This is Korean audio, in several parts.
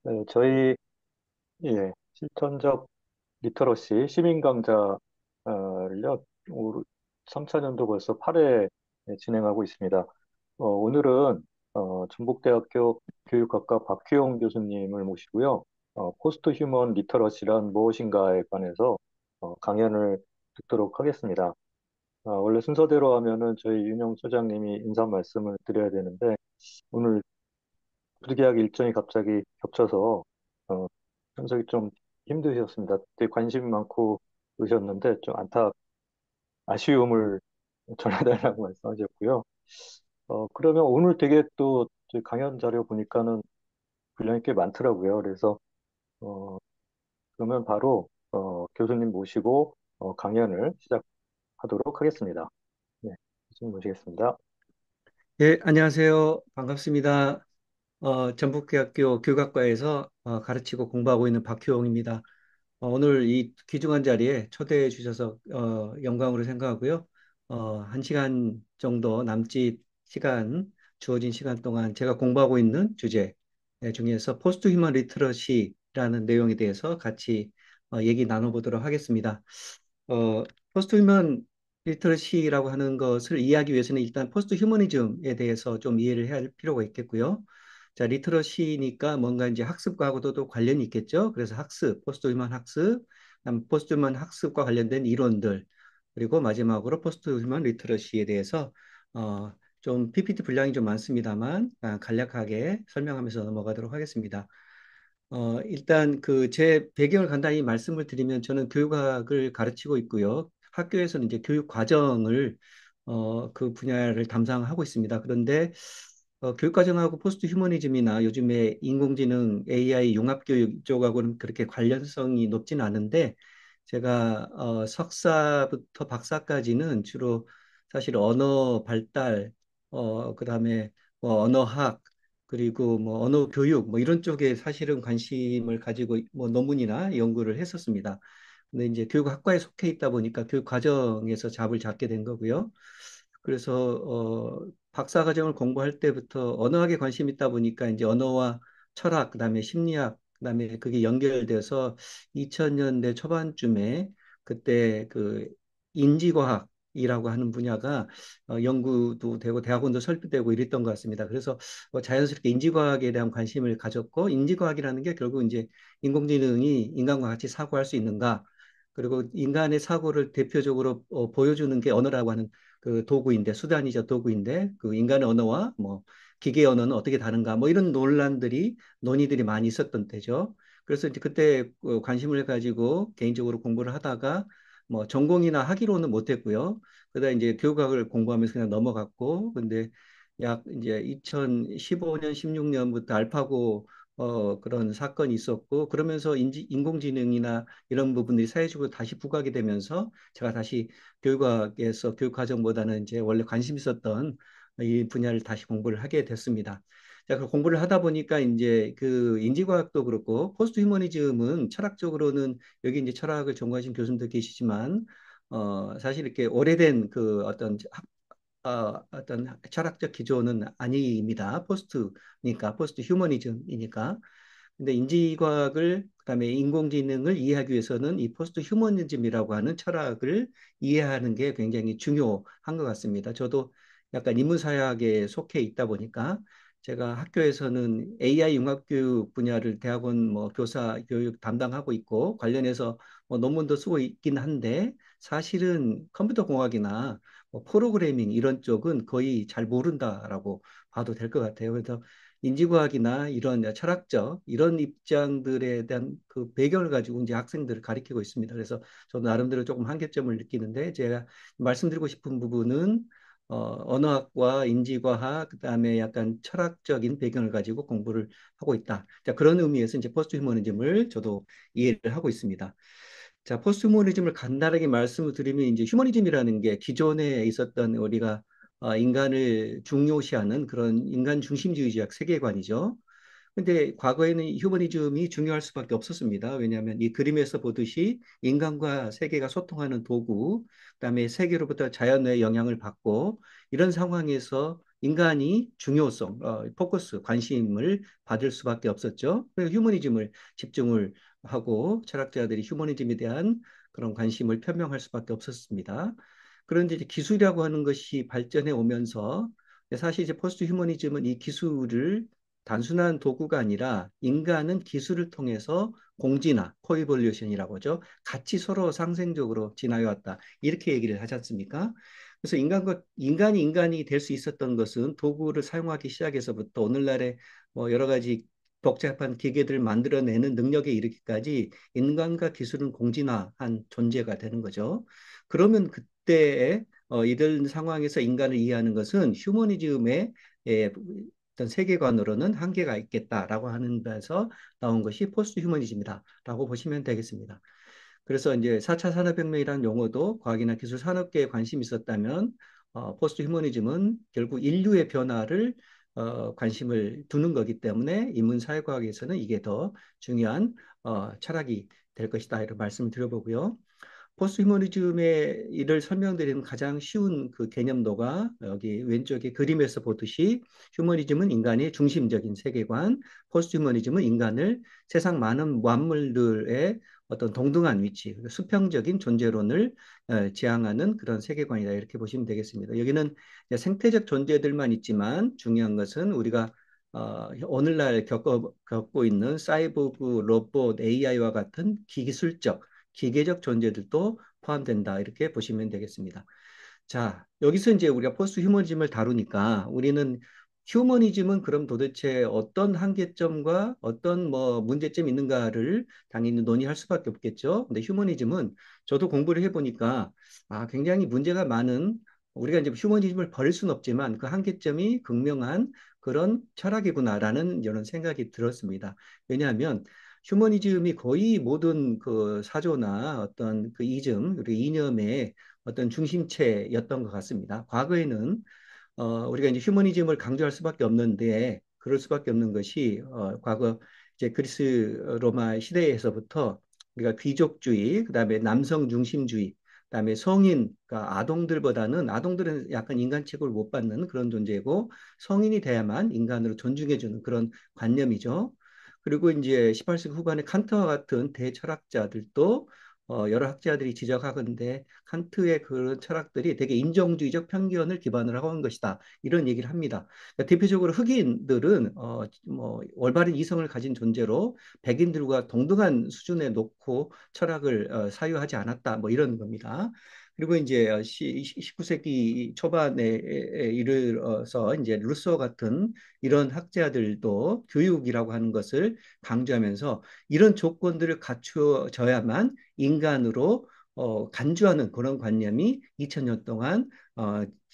네, 저희 실천적 리터러시 시민 강좌를요 3차년도 벌써 8회 진행하고 있습니다. 오늘은 전북대학교 교육학과 박규용 교수님을 모시고요. 포스트 휴먼 리터러시란 무엇인가에 관해서 강연을 듣도록 하겠습니다. 원래 순서대로 하면은 저희 윤영 소장님이 인사 말씀을 드려야 되는데 오늘 부득이하게 일정이 갑자기 겹쳐서 참석이 좀 힘드셨습니다. 되게 관심이 많고 그러셨는데 좀 아쉬움을 전해달라고 말씀하셨고요. 그러면 오늘 되게 또 저희 강연 자료 보니까는 분량이 꽤 많더라고요. 그래서 어, 그러면 바로 교수님 모시고 강연을 시작하도록 하겠습니다. 네, 교수님 모시겠습니다. 예, 안녕하세요. 반갑습니다. 전북대학교 교육학과에서 가르치고 공부하고 있는 박효영입니다. 오늘 이 귀중한 자리에 초대해 주셔서 영광으로 생각하고요. 한 시간 정도 남짓 시간, 주어진 시간 동안 제가 공부하고 있는 주제 중에서 포스트 휴먼 리터러시라는 내용에 대해서 같이 얘기 나눠보도록 하겠습니다. 어, 포스트 휴먼 리터러시라고 하는 것을 이해하기 위해서는 일단 포스트 휴머니즘에 대해서 좀 이해를 해야 할 필요가 있겠고요. 자, 리터러시니까 뭔가 이제 학습과하고도 또 관련이 있겠죠. 그래서 학습, 포스트 휴먼 학습, 그다음 포스트 휴먼 학습과 관련된 이론들, 그리고 마지막으로 포스트 휴먼 리터러시에 대해서 좀 PPT 분량이 좀 많습니다만 간략하게 설명하면서 넘어가도록 하겠습니다. 일단 그 제 배경을 간단히 말씀을 드리면 저는 교육학을 가르치고 있고요. 학교에서는 이제 교육 과정을 그 분야를 담당하고 있습니다. 그런데 교육 과정하고 포스트 휴머니즘이나 요즘에 인공지능 AI 융합 교육 쪽하고는 그렇게 관련성이 높지는 않은데 제가 석사부터 박사까지는 주로 사실 언어 발달 그다음에 뭐 언어학 그리고 뭐 언어 교육 뭐 이런 쪽에 사실은 관심을 가지고 뭐 논문이나 연구를 했었습니다. 근데 이제 교육학과에 속해 있다 보니까 교육 과정에서 잡을 잡게 된 거고요. 그래서 박사 과정을 공부할 때부터 언어학에 관심 있다 보니까 이제 언어와 철학, 그다음에 심리학, 그다음에 그게 연결돼서 2000년대 초반쯤에 그때 그 인지과학이라고 하는 분야가 연구도 되고 대학원도 설립되고 이랬던 것 같습니다. 그래서 자연스럽게 인지과학에 대한 관심을 가졌고 인지과학이라는 게 결국 이제 인공지능이 인간과 같이 사고할 수 있는가 그리고 인간의 사고를 대표적으로 보여주는 게 언어라고 하는 그 도구인데 수단이자 도구인데 그 인간의 언어와 뭐 기계 언어는 어떻게 다른가 뭐 이런 논의들이 많이 있었던 때죠. 그래서 이제 그때 관심을 가지고 개인적으로 공부를 하다가 뭐 전공이나 학위로는 못했고요. 그러다 이제 교육학을 공부하면서 그냥 넘어갔고 근데 약 이제 2015년 16년부터 알파고 그런 사건이 있었고 그러면서 인공지능이나 이런 부분들이 사회적으로 다시 부각이 되면서 제가 다시 교육학에서 교육과정보다는 이제 원래 관심 있었던 이 분야를 다시 공부를 하게 됐습니다. 자, 그 공부를 하다 보니까 이제 그 인지과학도 그렇고 포스트 휴머니즘은 철학적으로는 여기 이제 철학을 전공하신 교수님도 계시지만 사실 이렇게 오래된 그 어떤 철학적 기조는 아닙니다. 포스트 휴머니즘이니까. 근데 인지과학을 그다음에 인공지능을 이해하기 위해서는 이 포스트 휴머니즘이라고 하는 철학을 이해하는 게 굉장히 중요한 것 같습니다. 저도 약간 인문사회학에 속해 있다 보니까 제가 학교에서는 AI 융합교육 분야를 대학원 뭐 교사 교육 담당하고 있고 관련해서 뭐 논문도 쓰고 있긴 한데 사실은 컴퓨터 공학이나 뭐 프로그래밍 이런 쪽은 거의 잘 모른다라고 봐도 될 것 같아요. 그래서 인지과학이나 이런 철학적 이런 입장들에 대한 그 배경을 가지고 이제 학생들을 가리키고 있습니다. 그래서 저도 나름대로 조금 한계점을 느끼는데 제가 말씀드리고 싶은 부분은 언어학과 인지과학 그다음에 약간 철학적인 배경을 가지고 공부를 하고 있다. 자, 그런 의미에서 이제 포스트 휴머니즘을 저도 이해를 하고 있습니다. 자, 포스트 휴머니즘을 간단하게 말씀을 드리면 이제 휴머니즘이라는 게 기존에 있었던 우리가 인간을 중요시하는 그런 인간 중심주의적 세계관이죠. 근데 과거에는 휴머니즘이 중요할 수밖에 없었습니다. 왜냐하면 이 그림에서 보듯이 인간과 세계가 소통하는 도구, 그다음에 세계로부터 자연의 영향을 받고 이런 상황에서 인간이 중요성, 포커스, 관심을 받을 수밖에 없었죠. 그래서 휴머니즘을 집중을 하고 철학자들이 휴머니즘에 대한 그런 관심을 표명할 수밖에 없었습니다. 그런데 이제 기술이라고 하는 것이 발전해 오면서 사실 이제 포스트 휴머니즘은 이 기술을 단순한 도구가 아니라 인간은 기술을 통해서 공진화, 코이볼루션이라고 하죠. 같이 서로 상생적으로 진화해 왔다. 이렇게 얘기를 하지 않습니까? 그래서 인간이 인간이 될 수 있었던 것은 도구를 사용하기 시작해서부터 오늘날의 뭐 여러 가지 복잡한 기계들을 만들어내는 능력에 이르기까지 인간과 기술은 공진화한 존재가 되는 거죠. 그러면 그때의 이런 상황에서 인간을 이해하는 것은 휴머니즘의 어떤 세계관으로는 한계가 있겠다라고 하는 데서 나온 것이 포스트 휴머니즘이다라고 보시면 되겠습니다. 그래서 이제 4차 산업혁명이라는 용어도 과학이나 기술 산업계에 관심이 있었다면 포스트 휴머니즘은 결국 인류의 변화를 관심을 두는 거기 때문에 인문사회과학에서는 이게 더 중요한 철학이 될 것이다 이런 말씀을 드려보고요. 포스트 휴머니즘의 이를 설명드리는 가장 쉬운 그 개념도가 여기 왼쪽에 그림에서 보듯이 휴머니즘은 인간의 중심적인 세계관, 포스트 휴머니즘은 인간을 세상 많은 만물들의 어떤 동등한 위치, 수평적인 존재론을 지향하는 그런 세계관이다 이렇게 보시면 되겠습니다. 여기는 생태적 존재들만 있지만 중요한 것은 우리가 오늘날 겪고 있는 사이보그, 로봇, AI와 같은 기술적 기계적 존재들도 포함된다. 이렇게 보시면 되겠습니다. 자, 여기서 이제 우리가 포스트 휴머니즘을 다루니까 우리는 휴머니즘은 그럼 도대체 어떤 한계점과 어떤 뭐 문제점이 있는가를 당연히 논의할 수밖에 없겠죠. 근데 휴머니즘은 저도 공부를 해보니까 굉장히 문제가 많은 우리가 이제 휴머니즘을 버릴 수는 없지만 그 한계점이 극명한 그런 철학이구나라는 이런 생각이 들었습니다. 왜냐하면 휴머니즘이 거의 모든 그 사조나 어떤 그 이즘, 우리 이념의 어떤 중심체였던 것 같습니다. 과거에는 우리가 이제 휴머니즘을 강조할 수밖에 없는데 그럴 수밖에 없는 것이 과거 이제 그리스 로마 시대에서부터 우리가 귀족주의, 그다음에 남성 중심주의, 그다음에 성인, 그러니까 아동들은 약간 인간 취급을 못 받는 그런 존재고 성인이 돼야만 인간으로 존중해주는 그런 관념이죠. 그리고 이제 18세기 후반에 칸트와 같은 대철학자들도 여러 학자들이 지적하건대 칸트의 그런 철학들이 되게 인종주의적 편견을 기반으로 하고 한 것이다. 이런 얘기를 합니다. 그러니까 대표적으로 흑인들은 뭐 올바른 이성을 가진 존재로 백인들과 동등한 수준에 놓고 철학을 사유하지 않았다. 뭐 이런 겁니다. 그리고 이제 19세기 초반에 이르러서 이제 루소 같은 이런 학자들도 교육이라고 하는 것을 강조하면서 이런 조건들을 갖추어져야만 인간으로 간주하는 그런 관념이 2000년 동안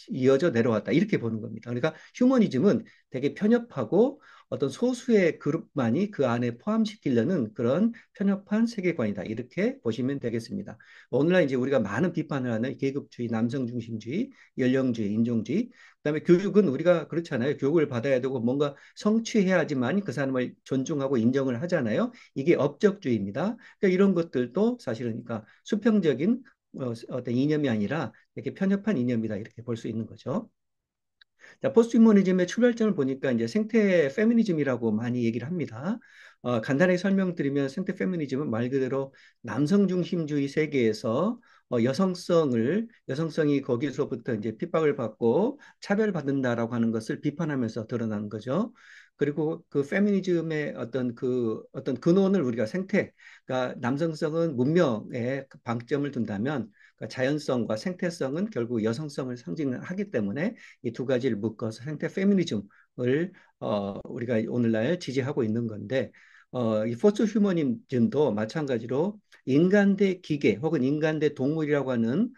이어져 내려왔다. 이렇게 보는 겁니다. 그러니까 휴머니즘은 되게 편협하고 어떤 소수의 그룹만이 그 안에 포함시키려는 그런 편협한 세계관이다. 이렇게 보시면 되겠습니다. 오늘날 이제 우리가 많은 비판을 하는 계급주의, 남성 중심주의, 연령주의, 인종주의, 그다음에 교육은 우리가 그렇잖아요. 교육을 받아야 되고 뭔가 성취해야지만 그 사람을 존중하고 인정을 하잖아요. 이게 업적주의입니다. 그러니까 이런 것들도 사실은 그러니까 수평적인 어떤 이념이 아니라 이렇게 편협한 이념이다 이렇게 볼 수 있는 거죠. 자, 포스트모니즘의 출발점을 보니까 이제 생태 페미니즘이라고 많이 얘기를 합니다. 간단하게 설명드리면 생태 페미니즘은 말 그대로 남성 중심주의 세계에서 여성성이 거기서부터 이제 핍박을 받고 차별받는다라고 하는 것을 비판하면서 드러난 거죠. 그리고 그 페미니즘의 어떤 근원을 우리가 그러니까 남성성은 문명에 방점을 둔다면 그러니까 자연성과 생태성은 결국 여성성을 상징하기 때문에 이 두 가지를 묶어서 생태 페미니즘을 우리가 오늘날 지지하고 있는 건데 이 포스트 휴머니즘도 마찬가지로 인간 대 기계 혹은 인간 대 동물이라고 하는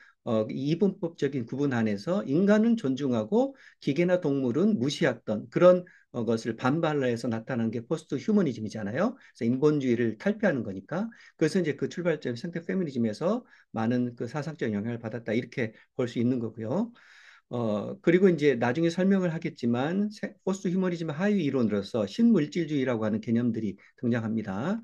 이분법적인 구분 안에서 인간은 존중하고 기계나 동물은 무시했던 그런 것을 반발해서 나타난 게 포스트 휴머니즘이잖아요. 그래서 인본주의를 탈피하는 거니까. 그래서 이제 그 출발점 생태 페미니즘에서 많은 그 사상적 영향을 받았다 이렇게 볼 수 있는 거고요. 그리고 이제 나중에 설명을 하겠지만 포스트 휴머니즘 하위 이론으로서 신물질주의라고 하는 개념들이 등장합니다.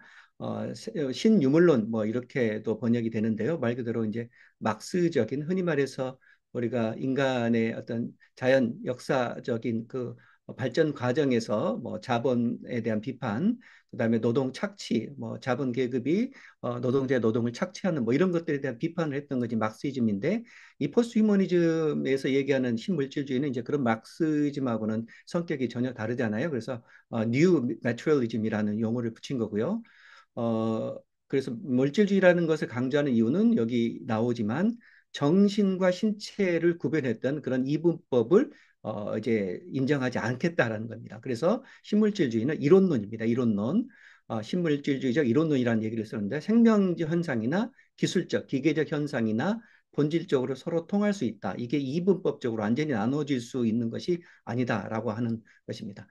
신유물론 뭐 이렇게도 번역이 되는데요. 말 그대로 이제 막스적인 흔히 말해서 우리가 인간의 어떤 자연 역사적인 그 발전 과정에서 뭐 자본에 대한 비판, 그다음에 노동 착취, 뭐 자본 계급이 노동자의 노동을 착취하는 뭐 이런 것들에 대한 비판을 했던 것이 막시즘인데, 이 포스트 휴머니즘에서 얘기하는 신물질주의는 이제 그런 막시즘하고는 성격이 전혀 다르잖아요. 그래서 뉴 내추럴리즘이라는 용어를 붙인 거고요. 어, 그래서 물질주의라는 것을 강조하는 이유는 여기 나오지만 정신과 신체를 구별했던 그런 이분법을 이제 인정하지 않겠다라는 겁니다. 그래서 신물질주의는 이론론입니다. 이론론. 신물질주의적 이론론이라는 얘기를 쓰는데, 생명적 현상이나 기술적, 기계적 현상이나 본질적으로 서로 통할 수 있다. 이게 이분법적으로 완전히 나눠질 수 있는 것이 아니다라고 하는 것입니다.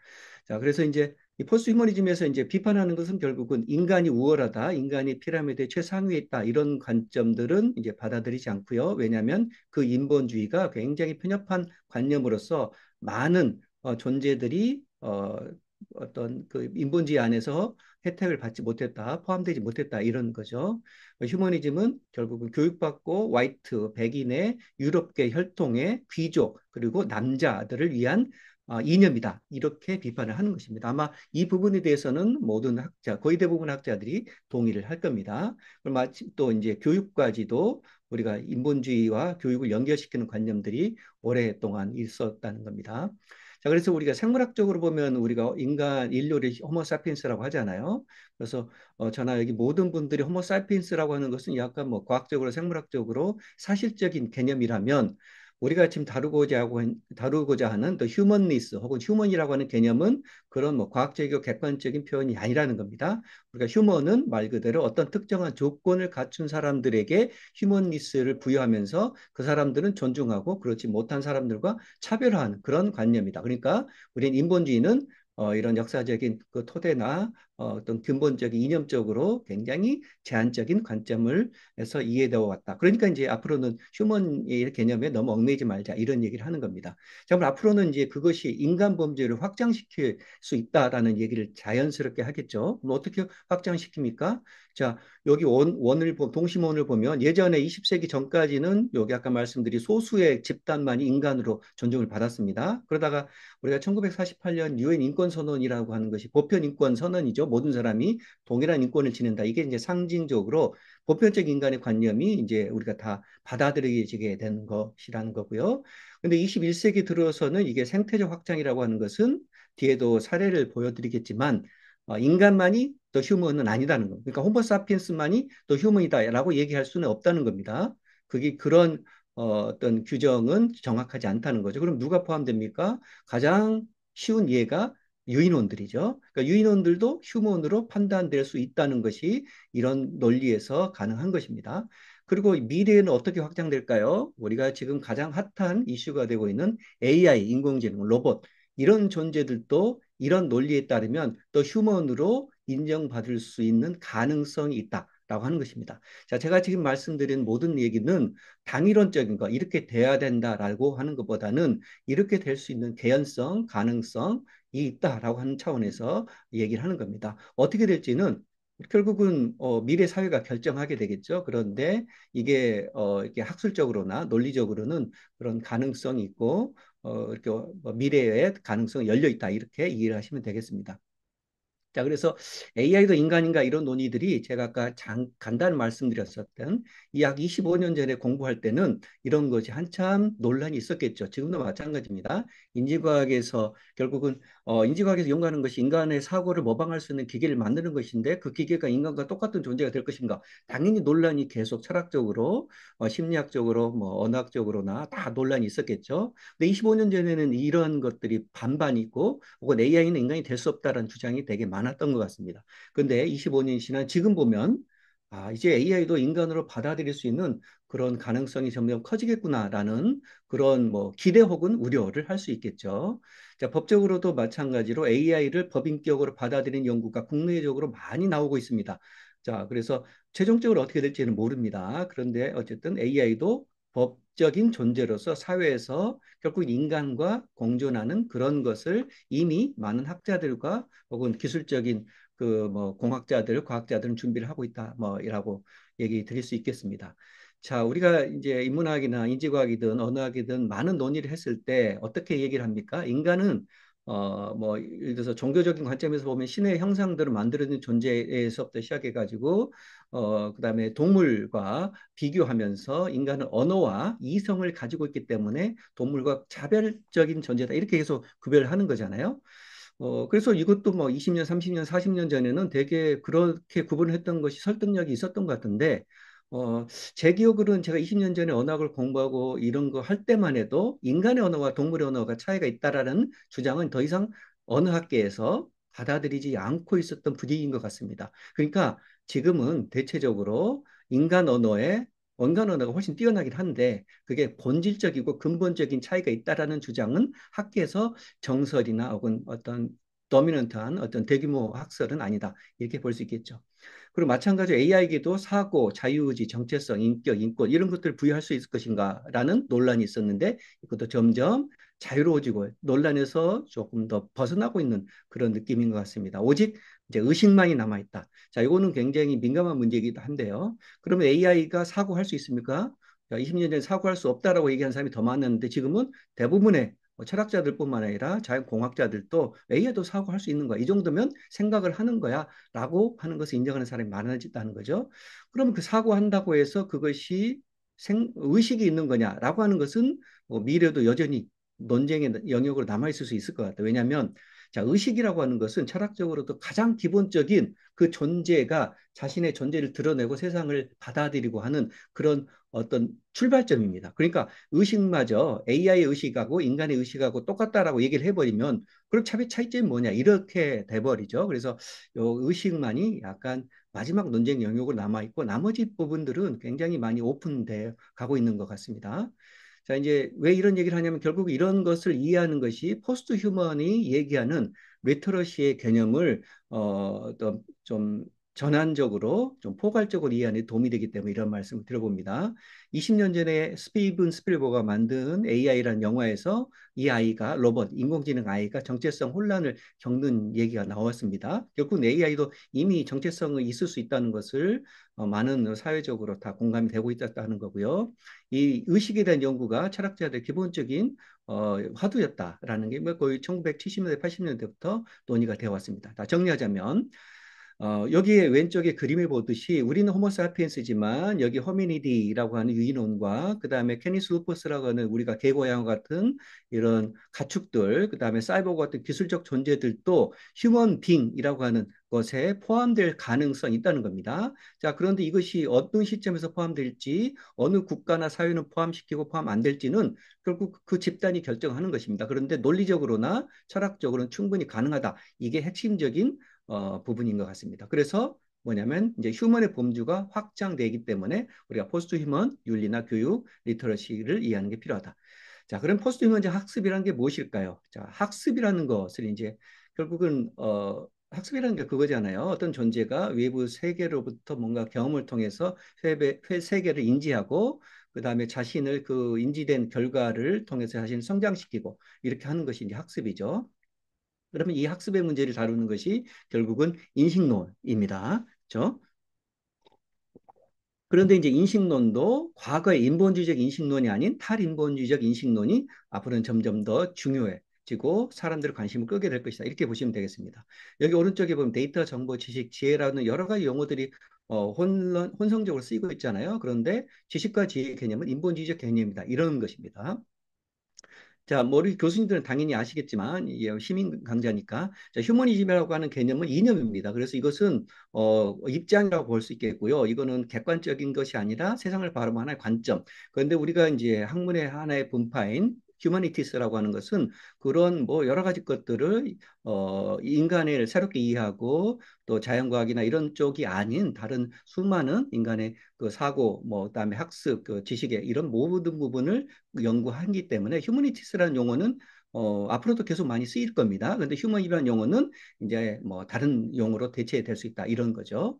자, 그래서 이제 이 포스트 휴머니즘에서 이제 비판하는 것은 결국은 인간이 우월하다, 인간이 피라미드의 최상위에 있다, 이런 관점들은 이제 받아들이지 않고요. 왜냐하면 그 인본주의가 굉장히 편협한 관념으로서 많은 존재들이 어떤 그 인본주의 안에서 혜택을 받지 못했다, 포함되지 못했다, 이런 거죠. 휴머니즘은 결국은 교육받고 화이트, 백인의 유럽계 혈통의 귀족, 그리고 남자들을 위한 이념이다. 이렇게 비판을 하는 것입니다. 아마 이 부분에 대해서는 모든 학자, 거의 대부분 학자들이 동의를 할 겁니다. 그럼 마침 또 이제 교육까지도 우리가 인본주의와 교육을 연결시키는 관념들이 오랫동안 있었다는 겁니다. 자, 그래서 우리가 생물학적으로 보면 우리가 인간 인류를 호모사피엔스라고 하잖아요. 그래서 저나 여기 모든 분들이 호모사피엔스라고 하는 것은 약간 뭐 과학적으로 생물학적으로 사실적인 개념이라면, 우리가 지금 다루고자 하는 더 휴먼리스 혹은 휴먼이라고 하는 개념은 그런 뭐 과학적이고 객관적인 표현이 아니라는 겁니다. 우리가 휴먼은 말 그대로 어떤 특정한 조건을 갖춘 사람들에게 휴먼리스를 부여하면서 그 사람들은 존중하고 그렇지 못한 사람들과 차별화하는 그런 관념이다. 그러니까 우리는 인본주의는 이런 역사적인 그 토대나 어떤 근본적인 이념적으로 굉장히 제한적인 관점을 해서 이해되어 왔다. 그러니까 이제 앞으로는 휴먼의 개념에 너무 얽매이지 말자, 이런 얘기를 하는 겁니다. 자, 그럼 앞으로는 이제 그것이 인간 범죄를 확장시킬 수 있다라는 얘기를 자연스럽게 하겠죠. 그럼 어떻게 확장시킵니까? 자, 여기 동심원을 보면 예전에 20세기 전까지는 여기 아까 말씀드린 소수의 집단만이 인간으로 존중을 받았습니다. 그러다가 우리가 1948년 유엔 인권선언이라고 하는 것이 보편 인권 선언이죠. 모든 사람이 동일한 인권을 지닌다. 이게 이제 상징적으로 보편적 인간의 관념이 이제 우리가 다 받아들여지게 되는 것이라는 거고요. 근데 21세기 들어서는 이게 생태적 확장이라고 하는 것은 뒤에도 사례를 보여드리겠지만 인간만이 더 휴먼은 아니다는 겁니다. 그러니까 호모사피엔스만이 더 휴먼이다라고 얘기할 수는 없다는 겁니다. 그게 그런 어떤 규정은 정확하지 않다는 거죠. 그럼 누가 포함됩니까? 가장 쉬운 예가 유인원들이죠. 그러니까 유인원들도 휴먼으로 판단될 수 있다는 것이 이런 논리에서 가능한 것입니다. 그리고 미래에는 어떻게 확장될까요? 우리가 지금 가장 핫한 이슈가 되고 있는 AI, 인공지능, 로봇, 이런 존재들도 이런 논리에 따르면 또 휴먼으로 인정받을 수 있는 가능성이 있다라고 하는 것입니다. 자, 제가 지금 말씀드린 모든 얘기는 당위론적인 거, 이렇게 돼야 된다라고 하는 것보다는 이렇게 될 수 있는 개연성, 가능성이 있다라고 하는 차원에서 얘기를 하는 겁니다. 어떻게 될지는 결국은 미래 사회가 결정하게 되겠죠. 그런데 이게 이렇게 학술적으로나 논리적으로는 그런 가능성이 있고 이렇게 뭐 미래의 가능성이 열려 있다, 이렇게 이해를 하시면 되겠습니다. 자, 그래서 AI도 인간인가 이런 논의들이 제가 아까 간단히 말씀드렸었던 이 약 25년 전에 공부할 때는 이런 것이 한참 논란이 있었겠죠. 지금도 마찬가지입니다. 인지과학에서 결국은 인지과학에서 연구하는 것이 인간의 사고를 모방할 수 있는 기계를 만드는 것인데, 그 기계가 인간과 똑같은 존재가 될 것인가? 당연히 논란이 계속 철학적으로, 심리학적으로, 뭐 언어학적으로나 다 논란이 있었겠죠. 근데 25년 전에는 이런 것들이 반반 있고, 혹은 AI는 인간이 될 수 없다라는 주장이 되게 많았던 것 같습니다. 그런데 25년이 지난 지금 보면 이제 AI도 인간으로 받아들일 수 있는 그런 가능성이 점점 커지겠구나라는 그런 뭐 기대 혹은 우려를 할 수 있겠죠. 자, 법적으로도 마찬가지로 AI를 법인격으로 받아들이는 연구가 국내적으로 많이 나오고 있습니다. 자, 그래서 최종적으로 어떻게 될지는 모릅니다. 그런데 어쨌든 AI도 법적인 존재로서 사회에서 결국 인간과 공존하는 그런 것을 이미 많은 학자들과 혹은 기술적인 그 뭐 공학자들, 과학자들은 준비를 하고 있다, 뭐이라고 얘기 드릴 수 있겠습니다. 자, 우리가 이제 인문학이나 인지과학이든 언어학이든 많은 논의를 했을 때 어떻게 얘기를 합니까? 인간은 뭐 예를 들어서 종교적인 관점에서 보면 신의 형상들을 만들어낸 존재에서부터 시작해가지고 그다음에 동물과 비교하면서 인간은 언어와 이성을 가지고 있기 때문에 동물과 차별적인 존재다 이렇게 계속 구별을 하는 거잖아요. 그래서 이것도 뭐 20년, 30년, 40년 전에는 되게 그렇게 구분을 했던 것이 설득력이 있었던 것 같은데, 어, 제 기억으로는 제가 20년 전에 언어학을 공부하고 이런 거 할 때만 해도 인간의 언어와 동물의 언어가 차이가 있다라는 주장은 더 이상 언어학계에서 받아들이지 않고 있었던 분위기인 것 같습니다. 그러니까 지금은 대체적으로 인간 언어에 원간 언어가 훨씬 뛰어나긴 한데 그게 본질적이고 근본적인 차이가 있다라는 주장은 학계에서 정설이나 혹은 어떤 도미넌트한 어떤 대규모 학설은 아니다. 이렇게 볼 수 있겠죠. 그리고 마찬가지로 AI에게도 사고, 자유의지, 정체성, 인격, 인권 이런 것들을 부여할 수 있을 것인가라는 논란이 있었는데 이것도 점점 자유로워지고 논란에서 조금 더 벗어나고 있는 그런 느낌인 것 같습니다. 오직 이제 의식만이 남아있다. 자, 이거는 굉장히 민감한 문제이기도 한데요. 그러면 AI가 사고할 수 있습니까? 20년 전에 사고할 수 없다라고 얘기한 사람이 더 많았는데 지금은 대부분의 철학자들뿐만 아니라 자연공학자들도 AI도 사고할 수 있는 거야. 이 정도면 생각을 하는 거야. 라고 하는 것을 인정하는 사람이 많아졌다는 거죠. 그러면 그 사고한다고 해서 그것이 의식이 있는 거냐라고 하는 것은 미래도 여전히 논쟁의 영역으로 남아있을 수 있을 것 같아요. 왜냐하면 자, 의식이라고 하는 것은 철학적으로도 가장 기본적인 그 존재가 자신의 존재를 드러내고 세상을 받아들이고 하는 그런 어떤 출발점입니다. 그러니까 의식마저 AI의 의식하고 인간의 의식하고 똑같다라고 얘기를 해버리면 그럼 차이점이 뭐냐 이렇게 돼버리죠. 그래서 요 의식만이 약간 마지막 논쟁 영역으로 남아있고 나머지 부분들은 굉장히 많이 오픈돼 가고 있는 것 같습니다. 자, 이제 왜 이런 얘기를 하냐면 결국 이런 것을 이해하는 것이 포스트 휴먼이 얘기하는 리터러시의 개념을 또좀 전환적으로 좀 포괄적으로 이해하는 데 도움이 되기 때문에 이런 말씀을 드려봅니다. 20년 전에 스티븐 스필버가 만든 AI라는 영화에서 이 아이가 로봇, 인공지능 아이가 정체성 혼란을 겪는 얘기가 나왔습니다. 결국 AI도 이미 정체성이 있을 수 있다는 것을 많은 사회적으로 다 공감이 되고 있다는 거고요. 이 의식에 대한 연구가 철학자들의 기본적인 화두였다라는 게 뭐 거의 1970년대, 80년대부터 논의가 되어 왔습니다. 다 정리하자면 여기에 왼쪽에 그림을 보듯이 우리는 호모사피엔스지만 여기 호미니디라고 하는 유인원과 그 다음에 케니스 루퍼스라고 하는 우리가 개고양이 같은 이런 가축들, 그 다음에 사이보그 같은 기술적 존재들도 휴먼 빙이라고 하는 것에 포함될 가능성이 있다는 겁니다. 자, 그런데 이것이 어떤 시점에서 포함될지 어느 국가나 사회는 포함시키고 포함 안 될지는 결국 그 집단이 결정하는 것입니다. 그런데 논리적으로나 철학적으로는 충분히 가능하다. 이게 핵심적인 부분인 것 같습니다. 그래서 뭐냐면 이제 휴먼의 범주가 확장되기 때문에 우리가 포스트 휴먼 윤리나 교육, 리터러시를 이해하는 게 필요하다. 자, 그럼 포스트 휴먼 학습이라는 게 무엇일까요? 자, 학습이라는 것을 이제 결국은 학습이라는 게 그거잖아요. 어떤 존재가 외부 세계로부터 뭔가 경험을 통해서 세계를 인지하고 그다음에 자신을 그 인지된 결과를 통해서 자신을 성장시키고 이렇게 하는 것이 이제 학습이죠. 그러면 이 학습의 문제를 다루는 것이 결국은 인식론입니다. 그렇죠? 그런데 이제 인식론도 과거의 인본주의적 인식론이 아닌 탈인본주의적 인식론이 앞으로는 점점 더 중요해지고 사람들의 관심을 끄게 될 것이다. 이렇게 보시면 되겠습니다. 여기 오른쪽에 보면 데이터, 정보, 지식, 지혜라는 여러 가지 용어들이 혼성적으로 쓰이고 있잖아요. 그런데 지식과 지혜의 개념은 인본주의적 개념이다. 이런 것입니다. 자, 뭐 우리 교수님들은 당연히 아시겠지만 이게 시민 강자니까 자, 휴머니즘이라고 하는 개념은 이념입니다. 그래서 이것은 입장이라고 볼 수 있겠고요. 이거는 객관적인 것이 아니라 세상을 바라보는 하나의 관점. 그런데 우리가 이제 학문의 하나의 분파인 휴머니티스라고 하는 것은 그런 뭐 여러 가지 것들을 인간을 새롭게 이해하고 또 자연과학이나 이런 쪽이 아닌 다른 수많은 인간의 그 사고, 뭐 그다음에 학습, 그 지식의 이런 모든 부분을 연구하기 때문에 휴머니티스라는 용어는 앞으로도 계속 많이 쓰일 겁니다. 그런데 휴머이라는 용어는 이제 뭐 다른 용어로 대체될 수 있다 이런 거죠.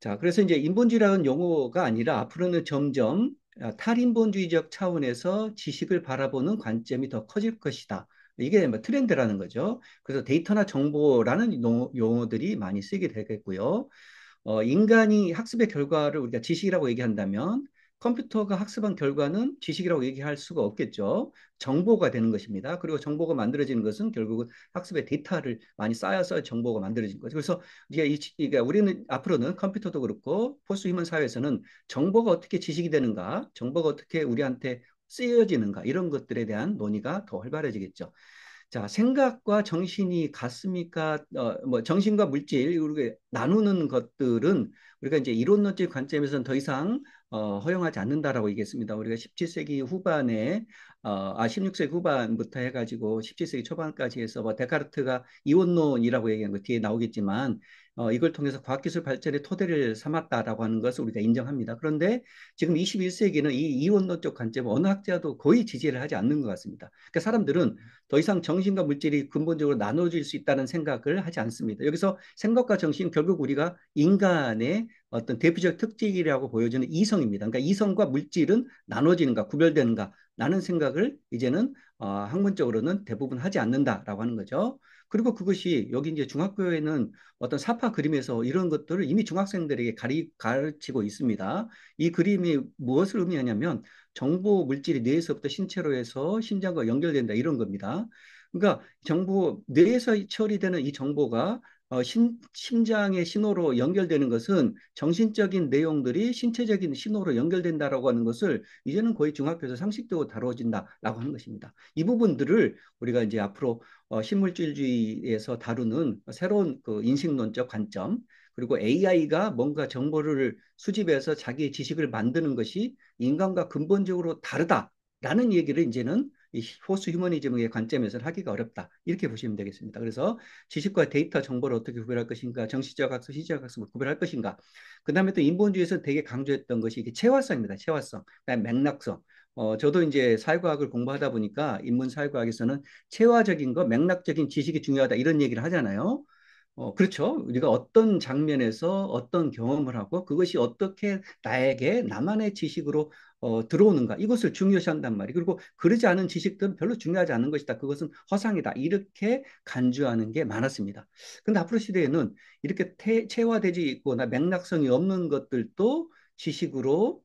자, 그래서 이제 인본주의라는 용어가 아니라 앞으로는 점점 탈인본주의적 차원에서 지식을 바라보는 관점이 더 커질 것이다. 이게 뭐 트렌드라는 거죠. 그래서 데이터나 정보라는 용어들이 많이 쓰게 되겠고요. 인간이 학습의 결과를 우리가 지식이라고 얘기한다면 컴퓨터가 학습한 결과는 지식이라고 얘기할 수가 없겠죠. 정보가 되는 것입니다. 그리고 정보가 만들어지는 것은 결국은 학습의 데이터를 많이 쌓여서 정보가 만들어진 거죠. 그래서 이제 그러니까 우리는 앞으로는 컴퓨터도 그렇고 포스트 휴먼 사회에서는 정보가 어떻게 지식이 되는가, 정보가 어떻게 우리한테 쓰여지는가 이런 것들에 대한 논의가 더 활발해지겠죠. 자, 생각과 정신이 같습니까? 뭐 정신과 물질 이렇게 나누는 것들은 우리가 이제 이론론적 관점에서는 더 이상 허용하지 않는다라고 얘기했습니다. 우리가 17세기 후반에 16세기 후반부터 해가지고 17세기 초반까지 해서 뭐 데카르트가 이원론이라고 얘기한 거 뒤에 나오겠지만 이걸 통해서 과학기술 발전의 토대를 삼았다라고 하는 것을 우리가 인정합니다. 그런데 지금 21세기는 이 이원론적 관점 어느 학자도 거의 지지를 하지 않는 것 같습니다. 그러니까 사람들은 더 이상 정신과 물질이 근본적으로 나눠질 수 있다는 생각을 하지 않습니다. 여기서 생각과 정신 결국 우리가 인간의 어떤 대표적 특징이라고 보여주는 이성입니다. 그러니까 이성과 물질은 나눠지는가 구별되는가 라는 생각을 이제는 학문적으로는 대부분 하지 않는다라고 하는 거죠. 그리고 그것이 여기 이제 중학교에는 어떤 사파 그림에서 이런 것들을 이미 중학생들에게 가르치고 있습니다. 이 그림이 무엇을 의미하냐면 정보 물질이 뇌에서부터 신체로 해서 심장과 연결된다 이런 겁니다. 그러니까 정보 뇌에서 처리되는 이 정보가 심장의 신호로 연결되는 것은 정신적인 내용들이 신체적인 신호로 연결된다라고 하는 것을 이제는 거의 중학교에서 상식적으로 다뤄진다라고 하는 것입니다. 이 부분들을 우리가 이제 앞으로 신물질주의에서 다루는 새로운 그 인식론적 관점 그리고 AI가 뭔가 정보를 수집해서 자기의 지식을 만드는 것이 인간과 근본적으로 다르다라는 얘기를 이제는 이 포스트 휴머니즘의 관점에서 하기가 어렵다. 이렇게 보시면 되겠습니다. 그래서 지식과 데이터 정보를 어떻게 구별할 것인가, 정치적 학습, 시적 학습을 구별할 것인가. 그 다음에 또 인본주의에서 되게 강조했던 것이 이게 체화성입니다. 체화성, 그다음에 맥락성. 저도 이제 사회과학을 공부하다 보니까 인문 사회과학에서는 체화적인 거, 맥락적인 지식이 중요하다 이런 얘기를 하잖아요. 그렇죠. 우리가 어떤 장면에서 어떤 경험을 하고 그것이 어떻게 나에게 나만의 지식으로 들어오는가 이것을 중요시한단 말이에요. 그리고 그러지 않은 지식들은 별로 중요하지 않은 것이다. 그것은 허상이다. 이렇게 간주하는 게 많았습니다. 근데 앞으로 시대에는 이렇게 체화되지 있거나 맥락성이 없는 것들도 지식으로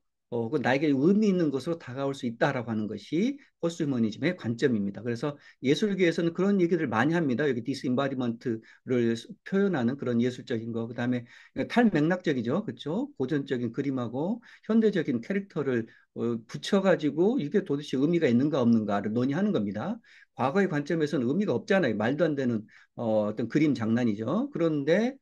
그 나에게 의미 있는 것으로 다가올 수 있다라고 하는 것이 포스트휴머니즘의 관점입니다. 그래서 예술계에서는 그런 얘기를 많이 합니다. 여기 디스임바디먼트를 표현하는 그런 예술적인 거, 그다음에 탈맥락적이죠, 그렇죠? 고전적인 그림하고 현대적인 캐릭터를 붙여가지고 이게 도대체 의미가 있는가 없는가를 논의하는 겁니다. 과거의 관점에서는 의미가 없잖아요. 말도 안 되는 어떤 그림 장난이죠. 그런데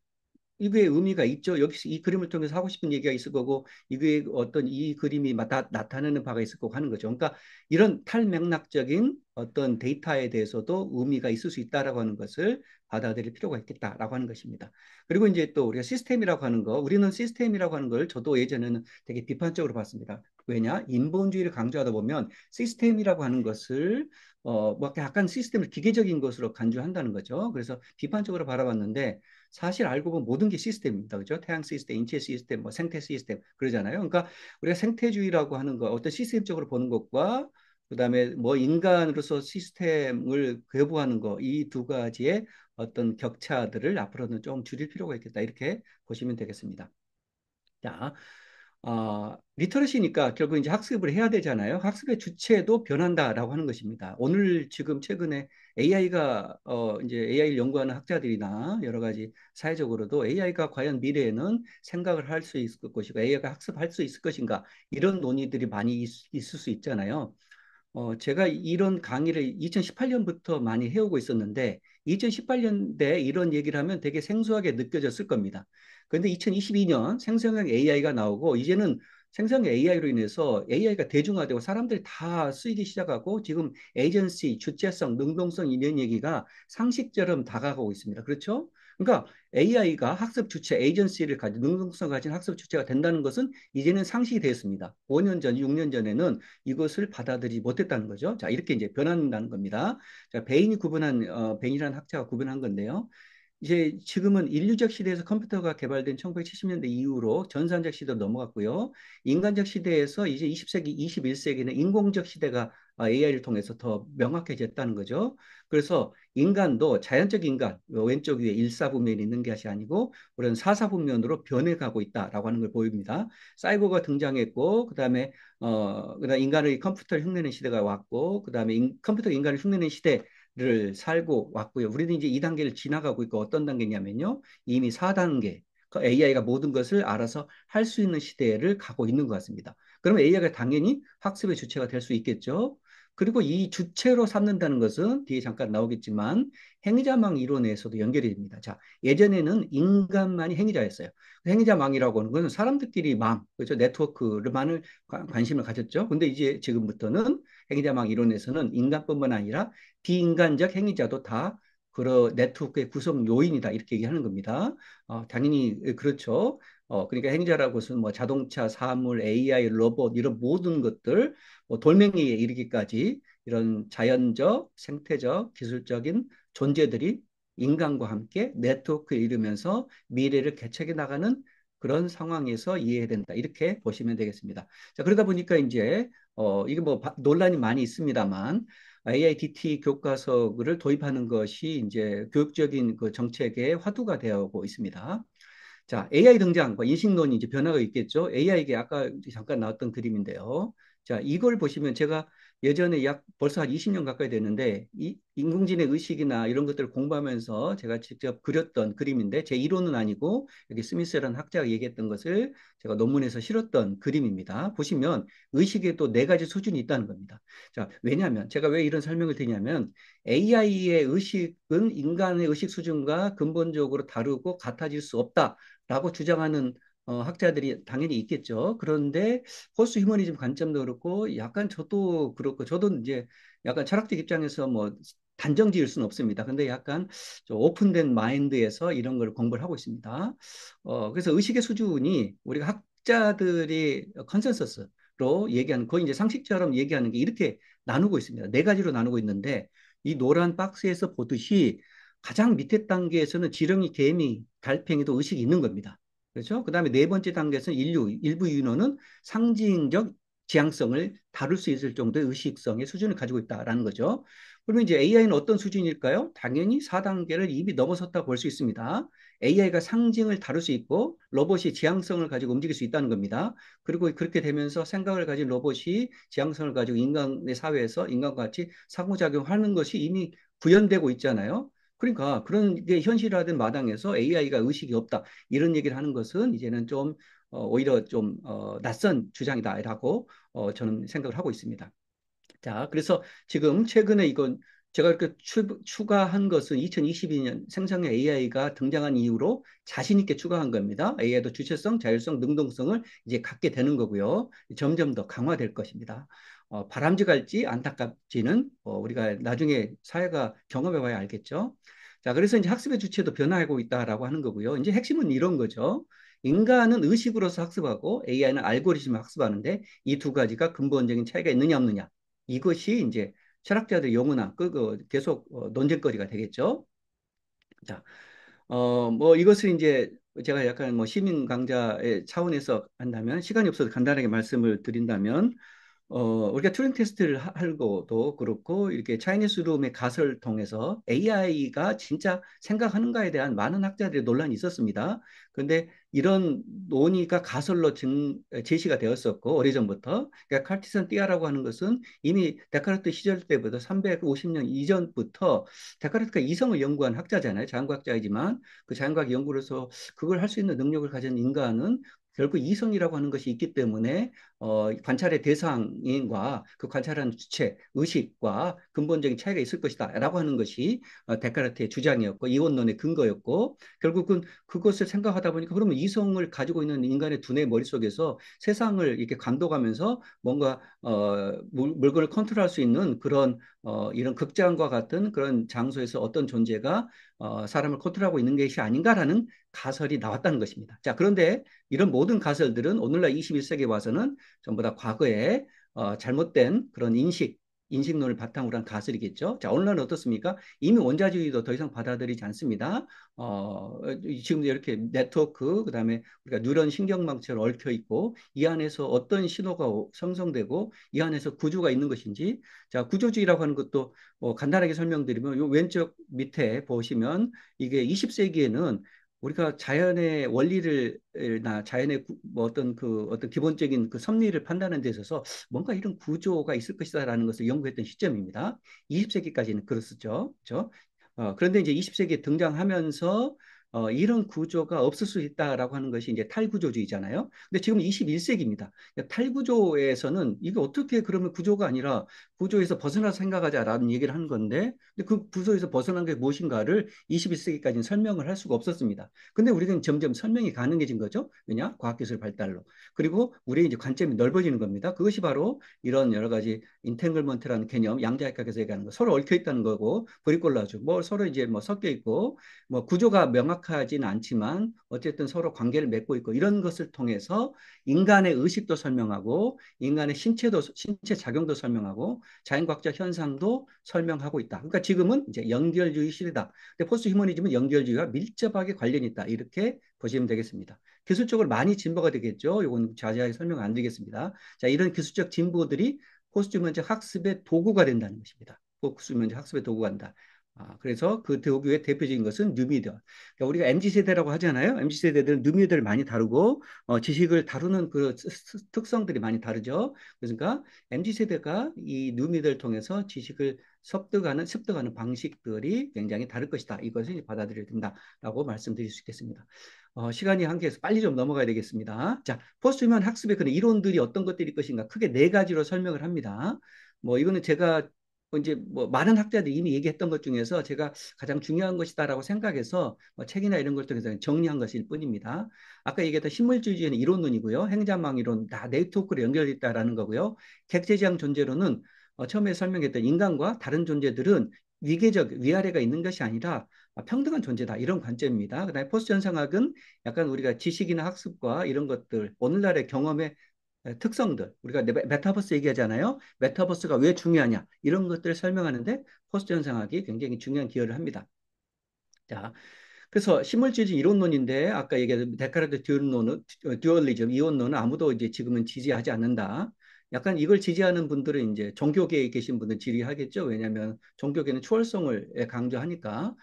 이게 의미가 있죠. 여기서 이 그림을 통해서 하고 싶은 얘기가 있을 거고, 이게 어떤 이 그림이 나타내는 바가 있을 거고 하는 거죠. 그러니까 이런 탈맥락적인 어떤 데이터에 대해서도 의미가 있을 수 있다라고 하는 것을 받아들일 필요가 있겠다라고 하는 것입니다. 그리고 이제 또 우리가 시스템이라고 하는 거, 우리는 시스템이라고 하는 걸 저도 예전에는 되게 비판적으로 봤습니다. 왜냐? 인본주의를 강조하다 보면 시스템이라고 하는 것을 뭐 약간 시스템을 기계적인 것으로 간주한다는 거죠. 그래서 비판적으로 바라봤는데 사실 알고 보면 모든 게 시스템입니다. 그죠? 태양 시스템, 인체 시스템, 뭐 생태 시스템 그러잖아요. 그러니까 우리가 생태주의라고 하는 거 어떤 시스템적으로 보는 것과 그다음에 뭐 인간으로서 시스템을 괴부하는 거 이 두 가지의 어떤 격차들을 앞으로는 좀 줄일 필요가 있겠다. 이렇게 보시면 되겠습니다. 자, 리터러시니까 결국 이제 학습을 해야 되잖아요. 학습의 주체도 변한다라고 하는 것입니다. 오늘 지금 최근에 AI가 이제 AI를 연구하는 학자들이나 여러 가지 사회적으로도 AI가 과연 미래에는 생각을 할 수 있을 것이고 AI가 학습할 수 있을 것인가 이런 논의들이 많이 있을 수 있잖아요. 제가 이런 강의를 2018년부터 많이 해오고 있었는데 2018년대 이런 얘기를 하면 되게 생소하게 느껴졌을 겁니다. 그런데 2022년 생성형 AI가 나오고 이제는 생성형 AI로 인해서 AI가 대중화되고 사람들이 다 쓰이기 시작하고 지금 에이전시, 주체성, 능동성 이런 얘기가 상식처럼 다가가고 있습니다. 그렇죠? 그러니까 AI가 학습 주체, 에이전시를 가진 능동성을 가진 학습 주체가 된다는 것은 이제는 상식이 되었습니다. 5년 전, 6년 전에는 이것을 받아들이지 못했다는 거죠. 자, 이렇게 이제 변한다는 겁니다. 자, 베인이라는 학자가 구분한 건데요. 이제 지금은 인류적 시대에서 컴퓨터가 개발된 1970년대 이후로 전산적 시대로 넘어갔고요. 인간적 시대에서 이제 20세기, 21세기는 인공적 시대가 AI를 통해서 더 명확해졌다는 거죠. 그래서 인간도 자연적 인간, 왼쪽 위에 일사분면이 있는 것이 아니고 우리는 사사분면으로 변해가고 있다라고 하는 걸 보입니다. 사이버가 등장했고, 그다음에 인간의 컴퓨터를 흉내내는 시대가 왔고, 그다음에 컴퓨터가 인간을 흉내내는 시대를 살고 왔고요. 우리는 이제 2단계를 지나가고 있고 어떤 단계냐면요. 이미 4단계. AI가 모든 것을 알아서 할 수 있는 시대를 가고 있는 것 같습니다. 그러면 AI가 당연히 학습의 주체가 될 수 있겠죠. 그리고 이 주체로 삼는다는 것은 뒤에 잠깐 나오겠지만 행위자망 이론에서도 연결이 됩니다. 자, 예전에는 인간만이 행위자였어요. 행위자망이라고 하는 것은 사람들끼리 그렇죠? 네트워크만을 관심을 가졌죠. 근데 이제 지금부터는 행위자망 이론에서는 인간뿐만 아니라 비인간적 행위자도 다 그런 네트워크의 구성 요인이다 이렇게 얘기하는 겁니다. 당연히 그렇죠. 그러니까 행위자라고 해서 뭐 자동차, 사물, AI, 로봇 이런 모든 것들 뭐 돌멩이에 이르기까지 이런 자연적, 생태적, 기술적인 존재들이 인간과 함께 네트워크에 이르면서 미래를 개척해 나가는 그런 상황에서 이해해야 된다. 이렇게 보시면 되겠습니다. 자, 그러다 보니까 이제 이게 뭐 논란이 많이 있습니다만 AIDT 교과서를 도입하는 것이 이제 교육적인 그 정책의 화두가 되어오고 있습니다. 자, AI 등장과 인식론이 이제 변화가 있겠죠. AI가 아까 잠깐 나왔던 그림인데요. 자, 이걸 보시면 제가 예전에 약 벌써 한 20년 가까이 됐는데 이 인공지능 의식이나 이런 것들을 공부하면서 제가 직접 그렸던 그림인데 제 이론은 아니고 여기 스미스라는 학자가 얘기했던 것을 제가 논문에서 실었던 그림입니다. 보시면 의식에 또 네 가지 수준이 있다는 겁니다. 자, 왜냐하면 제가 왜 이런 설명을 드리냐면 AI의 의식은 인간의 의식 수준과 근본적으로 다르고 같아질 수 없다. 라고 주장하는 학자들이 당연히 있겠죠. 그런데 포스트 휴머니즘 관점도 그렇고 약간 저도 그렇고 저도 이제 약간 철학적 입장에서 뭐 단정 지을 수는 없습니다. 근데 약간 좀 오픈된 마인드에서 이런 걸 공부를 하고 있습니다. 그래서 의식의 수준이 우리가 학자들이 컨센서스로 얘기하는 거의 이제 상식처럼 얘기하는 게 이렇게 나누고 있습니다. 네 가지로 나누고 있는데 이 노란 박스에서 보듯이 가장 밑에 단계에서는 지렁이, 개미, 달팽이도 의식이 있는 겁니다. 그렇죠? 그 다음에 네 번째 단계에서는 일부 윤호는 상징적 지향성을 다룰 수 있을 정도의 의식성의 수준을 가지고 있다라는 거죠. 그러면 이제 AI는 어떤 수준일까요? 당연히 4단계를 이미 넘어섰다고 볼 수 있습니다. AI가 상징을 다룰 수 있고 로봇이 지향성을 가지고 움직일 수 있다는 겁니다. 그리고 그렇게 되면서 생각을 가진 로봇이 지향성을 가지고 인간의 사회에서 인간과 같이 상호작용하는 것이 이미 구현되고 있잖아요. 그러니까 그런 게 현실화된 마당에서 AI가 의식이 없다. 이런 얘기를 하는 것은 이제는 좀 오히려 좀 낯선 주장이다라고 저는 생각을 하고 있습니다. 자, 그래서 지금 최근에 이건 제가 이렇게 추가한 것은 2022년 생성의 AI가 등장한 이후로 자신 있게 추가한 겁니다. AI도 주체성, 자율성, 능동성을 이제 갖게 되는 거고요. 점점 더 강화될 것입니다. 바람직할지 안타깝지는 우리가 나중에 사회가 경험해 봐야 알겠죠. 자, 그래서 이제 학습의 주체도 변화하고 있다라고 하는 거고요. 이제 핵심은 이런 거죠. 인간은 의식으로서 학습하고 AI는 알고리즘을 학습하는데 이 두 가지가 근본적인 차이가 있느냐 없느냐. 이것이 이제 철학자들의 영원한 계속 논쟁거리가 되겠죠. 자, 뭐 이것을 이제 제가 약간 뭐 시민 강자의 차원에서 한다면 시간이 없어서 간단하게 말씀을 드린다면 우리가 튜링 테스트를 하고도 그렇고, 이렇게 차이니스 룸의 가설을 통해서 AI가 진짜 생각하는가에 대한 많은 학자들의 논란이 있었습니다. 그런데 이런 논의가 가설로 제시가 되었었고, 오래전부터. 그러니까 칼티선 띠아라고 하는 것은 이미 데카르트 시절 때부터 350년 이전부터 데카르트가 이성을 연구한 학자잖아요. 자연과학자이지만 그 자연과학 연구로서 그걸 할 수 있는 능력을 가진 인간은 결국 이성이라고 하는 것이 있기 때문에 관찰의 대상인과 그 관찰하는 주체, 의식과 근본적인 차이가 있을 것이다. 라고 하는 것이 데카르트의 주장이었고, 이원론의 근거였고, 결국은 그것을 생각하다 보니까 그러면 이성을 가지고 있는 인간의 두뇌 머릿속에서 세상을 이렇게 감독하면서 뭔가 물건을 컨트롤할 수 있는 그런 이런 극장과 같은 그런 장소에서 어떤 존재가 사람을 컨트롤하고 있는 것이 아닌가라는 가설이 나왔다는 것입니다. 자, 그런데 이런 모든 가설들은 오늘날 21세기에 와서는 전부 다 과거에 잘못된 그런 인식, 인식론을 바탕으로 한 가설이겠죠. 자, 오늘날은 어떻습니까? 이미 원자주의도 더 이상 받아들이지 않습니다. 지금 이렇게 네트워크, 그다음에 우리가 뉴런 신경망처럼 얽혀 있고 이 안에서 어떤 신호가 생성되고 이 안에서 구조가 있는 것인지, 자, 구조주의라고 하는 것도 간단하게 설명드리면 요 왼쪽 밑에 보시면 이게 20세기에는 우리가 자연의 원리를 나 자연의 뭐 어떤 기본적인 그 섭리를 판단하는 데 있어서 뭔가 이런 구조가 있을 것이다라는 것을 연구했던 시점입니다. 20세기까지는 그렇었죠. 그렇죠? 그런데 이제 20세기에 등장하면서 이런 구조가 없을 수 있다라고 하는 것이 이제 탈구조주의잖아요. 근데 지금 21세기입니다. 탈구조에서는 이게 어떻게 그러면 구조가 아니라 구조에서 벗어나서 생각하자라는 얘기를 하는 건데, 근데 그 구조에서 벗어난 게 무엇인가를 21세기까지는 설명을 할 수가 없었습니다. 근데 우리는 점점 설명이 가능해진 거죠. 왜냐? 과학기술 발달로. 그리고 우리의 이제 관점이 넓어지는 겁니다. 그것이 바로 이런 여러 가지 인탱글먼트라는 개념, 양자역학에서 얘기하는 거, 서로 얽혀 있다는 거고, 브리콜라주, 뭐 서로 이제 뭐 섞여 있고, 뭐 구조가 명확하지는 않지만 어쨌든 서로 관계를 맺고 있고 이런 것을 통해서 인간의 의식도 설명하고 인간의 신체 작용도 설명하고 자연과학적 현상도 설명하고 있다. 그러니까 지금은 이제 연결주의 시대다. 근데 포스트 휴머니즘은 연결주의와 밀접하게 관련이 있다. 이렇게 보시면 되겠습니다. 기술적으로 많이 진보가 되겠죠. 이건 자세하게 설명 안 드리겠습니다. 자, 이런 기술적 진보들이 포스트 휴머니즘 학습의 도구가 된다는 것입니다. 포스트 휴머니즘 학습의 도구가 된다. 그래서 그 도구의 대표적인 것은 뉴미디어. 그러니까 우리가 MZ세대라고 하잖아요. MZ세대들은 뉴미디어를 많이 다루고 지식을 다루는 그 특성들이 많이 다르죠. 그러니까 MZ세대가 이 뉴미디어를 통해서 지식을 습득하는 방식들이 굉장히 다를 것이다. 이것을 받아들여야 된다라고 말씀드릴 수 있겠습니다. 시간이 한계에서 빨리 좀 넘어가야 되겠습니다. 자, 포스트 휴먼 학습의 그런 이론들이 어떤 것들일 것인가 크게 네 가지로 설명을 합니다. 뭐 이거는 제가 이제 뭐 많은 학자들이 이미 얘기했던 것 중에서 제가 가장 중요한 것이다라고 생각해서 뭐 책이나 이런 걸 통해서 정리한 것일 뿐입니다. 아까 얘기했던 식물주의는 이론론이고요. 행자망 이론 다 네트워크로 연결돼 있다라는 거고요. 객체지향 존재론은 처음에 설명했던 인간과 다른 존재들은 위계적 위아래가 있는 것이 아니라 평등한 존재다 이런 관점입니다. 그다음에 포스트 현상학은 약간 우리가 지식이나 학습과 이런 것들 오늘날의 경험의 특성들 우리가 메타버스 얘기하잖아요. 메타버스가 왜 중요하냐 이런 것들을 설명하는데 포스트 현상학이 굉장히 중요한 기여를 합니다. 자, 그래서 신물주의 이론론인데 아까 얘기한 데카르트 듀얼리즘 이론론은 아무도 이제 지금은 지지하지 않는다. 약간 이걸 지지하는 분들은 이제 종교계에 계신 분들 지지하겠죠. 왜냐하면 종교계는 초월성을 강조하니까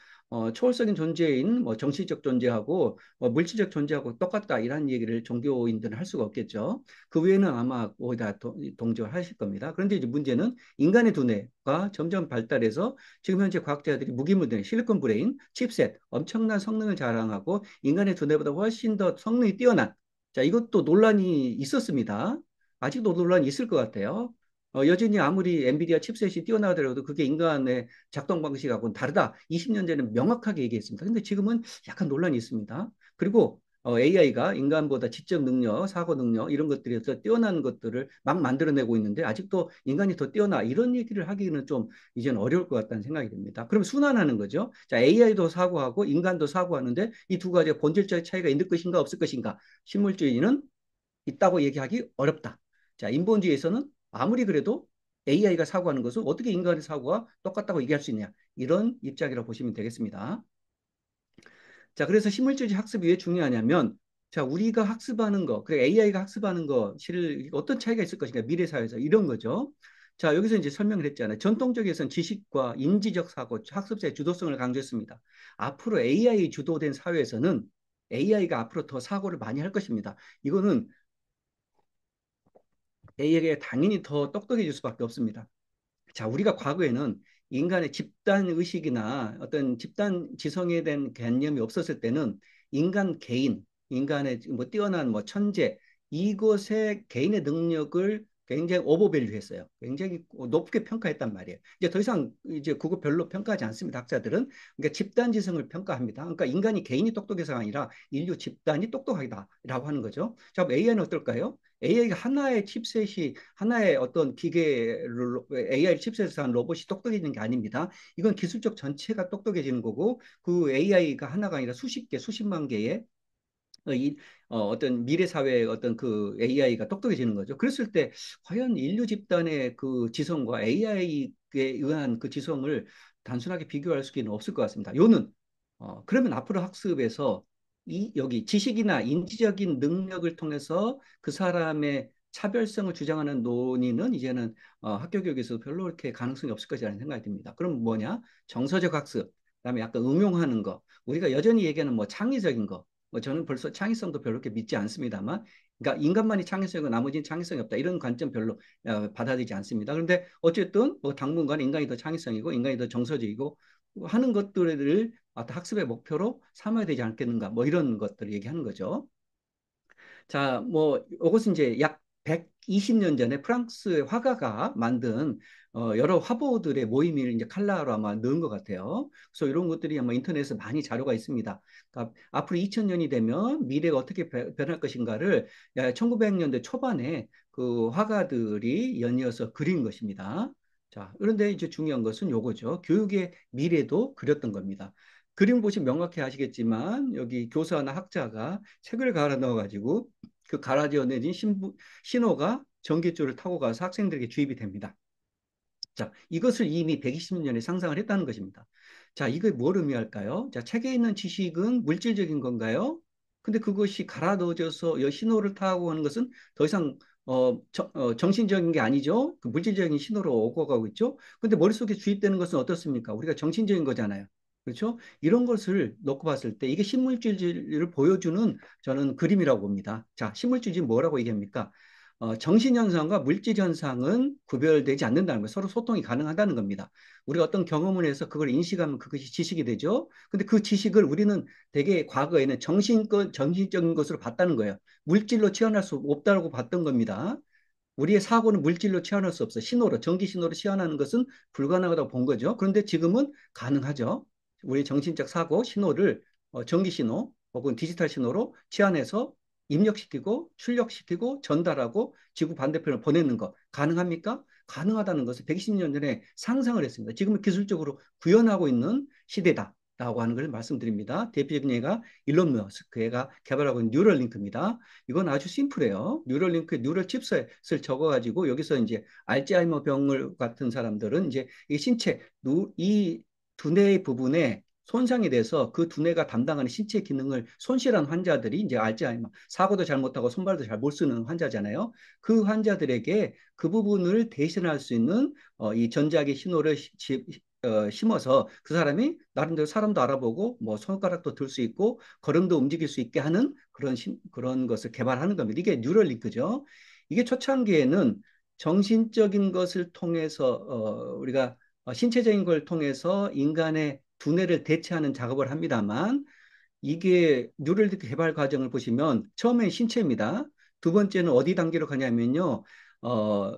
초월적인 존재인 뭐 정치적 존재하고 물질적 존재하고 똑같다 이런 얘기를 종교인들은 할 수가 없겠죠. 그 외에는 아마 거의 다 동조하실 겁니다. 그런데 이제 문제는 인간의 두뇌가 점점 발달해서 지금 현재 과학자들이 무기물들, 실리콘 브레인, 칩셋, 엄청난 성능을 자랑하고 인간의 두뇌보다 훨씬 더 성능이 뛰어난, 자, 이것도 논란이 있었습니다. 아직도 논란이 있을 것 같아요. 여전히 아무리 엔비디아 칩셋이 뛰어나더라도 그게 인간의 작동 방식하고는 다르다. 20년 전에 명확하게 얘기했습니다. 근데 지금은 약간 논란이 있습니다. 그리고 AI가 인간보다 지적 능력, 사고 능력 이런 것들이 더 뛰어난 것들을 막 만들어내고 있는데 아직도 인간이 더 뛰어나 이런 얘기를 하기는 좀 이제는 어려울 것 같다는 생각이 듭니다. 그럼 순환하는 거죠. 자, AI도 사고하고 인간도 사고하는데 이 두 가지의 본질적 차이가 있을 것인가 없을 것인가? 신물주의는 있다고 얘기하기 어렵다. 자, 인본주의에서는 아무리 그래도 AI가 사고하는 것은 어떻게 인간의 사고와 똑같다고 얘기할 수 있냐? 이런 입장이라고 보시면 되겠습니다. 자, 그래서 신물주의 학습이 왜 중요하냐면, 자, 우리가 학습하는 거, 그리고 AI가 학습하는 거, 실 어떤 차이가 있을 것인가, 미래 사회에서 이런 거죠. 자, 여기서 이제 설명을 했잖아요. 전통적에서는 지식과 인지적 사고, 학습자의 주도성을 강조했습니다. 앞으로 AI 주도된 사회에서는 AI가 앞으로 더 사고를 많이 할 것입니다. 이거는 A에게 당연히 더 똑똑해질 수밖에 없습니다. 자, 우리가 과거에는 인간의 집단 의식이나 어떤 집단 지성에 대한 개념이 없었을 때는 인간 개인, 인간의 뭐 뛰어난 뭐 천재, 이것의 개인의 능력을 굉장히 오버밸류 했어요. 굉장히 높게 평가했단 말이에요. 이제 더 이상 이제 그거 별로 평가하지 않습니다. 학자들은. 그러니까 집단 지성을 평가합니다. 그러니까 인간이 개인이 똑똑해서가 아니라 인류 집단이 똑똑하다라고 하는 거죠. 자, AI는 어떨까요? AI가 하나의 칩셋이 하나의 어떤 기계 AI 칩셋에서 한 로봇이 똑똑해지는 게 아닙니다. 이건 기술적 전체가 똑똑해지는 거고 그 AI가 하나가 아니라 수십 개, 수십만 개의 어떤 미래 사회의 어떤 그 AI가 똑똑해지는 거죠. 그랬을 때 과연 인류 집단의 그 지성과 AI에 의한 그 지성을 단순하게 비교할 수는 없을 것 같습니다. 요는 그러면 앞으로 학습에서 이 여기 지식이나 인지적인 능력을 통해서 그 사람의 차별성을 주장하는 논의는 이제는 학교 교육에서 별로 그렇게 가능성이 없을 것이라는 생각이 듭니다. 그럼 뭐냐? 정서적 학습, 그다음에 약간 응용하는 거, 우리가 여전히 얘기하는 뭐 창의적인 거, 뭐 저는 벌써 창의성도 별로 그렇게 믿지 않습니다만, 그러니까 인간만이 창의성이고 나머지는 창의성이 없다 이런 관점 별로 받아들이지 않습니다. 그런데 어쨌든 뭐 당분간 인간이 더 창의성이고 인간이 더 정서적이고 하는 것들을 학습의 목표로 삼아야 되지 않겠는가, 뭐 이런 것들을 얘기하는 거죠. 자, 뭐 이것은 이제 약 120년 전에 프랑스의 화가가 만든 여러 화보들의 모임을 이제 칼라로 아마 넣은 것 같아요. 그래서 이런 것들이 아마 인터넷에 많이 자료가 있습니다. 그러니까 앞으로 2000년이 되면 미래가 어떻게 변할 것인가를 1900년대 초반에 그 화가들이 연이어서 그린 것입니다. 자, 그런데 이제 중요한 것은 요거죠. 교육의 미래도 그렸던 겁니다. 그림 보시면 명확히 아시겠지만 여기 교사나 학자가 책을 갈아 넣어가지고 그 갈아지어 내진 신호가 전기줄을 타고 가서 학생들에게 주입이 됩니다. 자, 이것을 이미 120년에 상상을 했다는 것입니다. 자, 이게 뭘 의미할까요? 자, 책에 있는 지식은 물질적인 건가요? 근데 그것이 갈아 넣어져서 신호를 타고 하는 것은 더 이상 정신적인 게 아니죠. 그 물질적인 신호로 오고 가고 있죠. 근데 머릿속에 주입되는 것은 어떻습니까? 우리가 정신적인 거잖아요. 그렇죠? 이런 것을 놓고 봤을 때 이게 신물질을 보여주는 저는 그림이라고 봅니다. 자, 신물질이 뭐라고 얘기합니까? 정신현상과 물질현상은 구별되지 않는다는 거예요. 서로 소통이 가능하다는 겁니다. 우리가 어떤 경험을 해서 그걸 인식하면 그것이 지식이 되죠. 근데 그 지식을 우리는 되게 과거에는 정신적인 것으로 봤다는 거예요. 물질로 체현할 수 없다고 봤던 겁니다. 우리의 사고는 물질로 치환할 수 없어. 신호로, 전기 신호로 치환하는 것은 불가능하다고 본 거죠. 그런데 지금은 가능하죠. 우리 정신적 사고 신호를 전기 신호 혹은 디지털 신호로 치환해서 입력시키고 출력시키고 전달하고 지구 반대편을 보내는 것 가능합니까? 가능하다는 것을 120년 전에 상상을 했습니다. 지금은 기술적으로 구현하고 있는 시대다. 라고 하는 걸 말씀드립니다. 대표적인 예가 일론 머스크가 개발하고 있는 뉴럴링크입니다. 이건 아주 심플해요. 뉴럴링크에 뉴럴 칩셋을 적어가지고 여기서 이제 알츠하이머 병을 같은 사람들은 이제 이 신체 이 두뇌의 부분에 손상이 돼서 그 두뇌가 담당하는 신체 기능을 손실한 환자들이 이제 알츠하이머 사고도 잘못하고 손발도 잘 못 쓰는 환자잖아요. 그 환자들에게 그 부분을 대신할 수 있는 이 전자기 신호를 심어서 그 사람이 나름대로 사람도 알아보고 뭐 손가락도 들 수 있고 걸음도 움직일 수 있게 하는 그런 것을 개발하는 겁니다. 이게 뉴럴링크죠. 이게 초창기에는 정신적인 것을 통해서 우리가 신체적인 걸 통해서 인간의 두뇌를 대체하는 작업을 합니다만 이게 뉴럴링크 개발 과정을 보시면 처음엔 신체입니다. 두 번째는 어디 단계로 가냐면요. 어,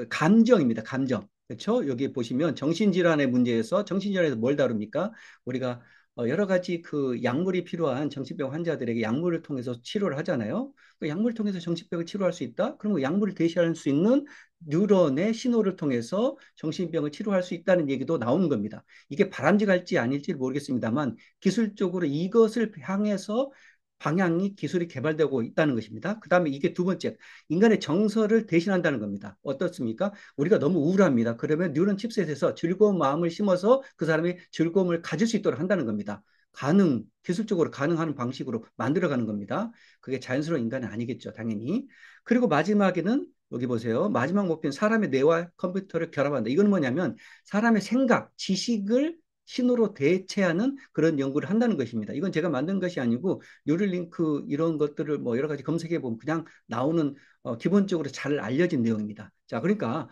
감정입니다. 감정. 그렇죠? 여기 보시면 정신질환의 문제에서 정신질환에서 뭘 다룹니까? 우리가 여러 가지 그 약물이 필요한 정신병 환자들에게 약물을 통해서 치료를 하잖아요. 그 약물을 통해서 정신병을 치료할 수 있다? 그러면 약물을 대시할 수 있는 뉴런의 신호를 통해서 정신병을 치료할 수 있다는 얘기도 나오는 겁니다. 이게 바람직할지 아닐지 모르겠습니다만 기술적으로 이것을 향해서 방향이 기술이 개발되고 있다는 것입니다. 그 다음에 이게 두 번째, 인간의 정서를 대신한다는 겁니다. 어떻습니까? 우리가 너무 우울합니다. 그러면 뉴런 칩셋에서 즐거운 마음을 심어서 그 사람이 즐거움을 가질 수 있도록 한다는 겁니다. 기술적으로 가능한 방식으로 만들어가는 겁니다. 그게 자연스러운 인간은 아니겠죠, 당연히. 그리고 마지막에는 여기 보세요. 마지막 목표는 사람의 뇌와 컴퓨터를 결합한다. 이건 뭐냐면 사람의 생각, 지식을 신호로 대체하는 그런 연구를 한다는 것입니다. 이건 제가 만든 것이 아니고 뉴럴링크 이런 것들을 뭐 여러 가지 검색해 보면 그냥 나오는 기본적으로 잘 알려진 내용입니다. 자, 그러니까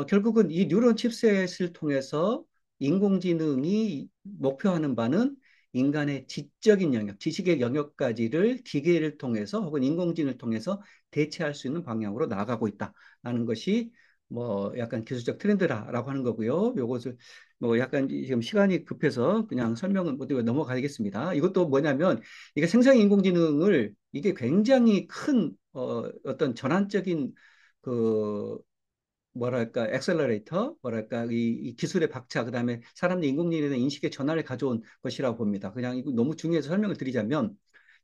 결국은 이 뉴런 칩셋을 통해서 인공지능이 목표하는 바는 인간의 지적인 영역, 지식의 영역까지를 기계를 통해서 혹은 인공지능을 통해서 대체할 수 있는 방향으로 나아가고 있다라는 것이 뭐 약간 기술적 트렌드라고 하는 거고요. 요것을 뭐 약간 지금 시간이 급해서 그냥 설명은 못 드리고 넘어가겠습니다. 이것도 뭐냐면 이게 생성 인공지능을 이게 굉장히 큰 어떤 전환적인 그 뭐랄까 엑셀러레이터 뭐랄까 이 기술의 박차 그다음에 사람들 인공지능에 대한 인식의 전환을 가져온 것이라고 봅니다. 그냥 이거 너무 중요해서 설명을 드리자면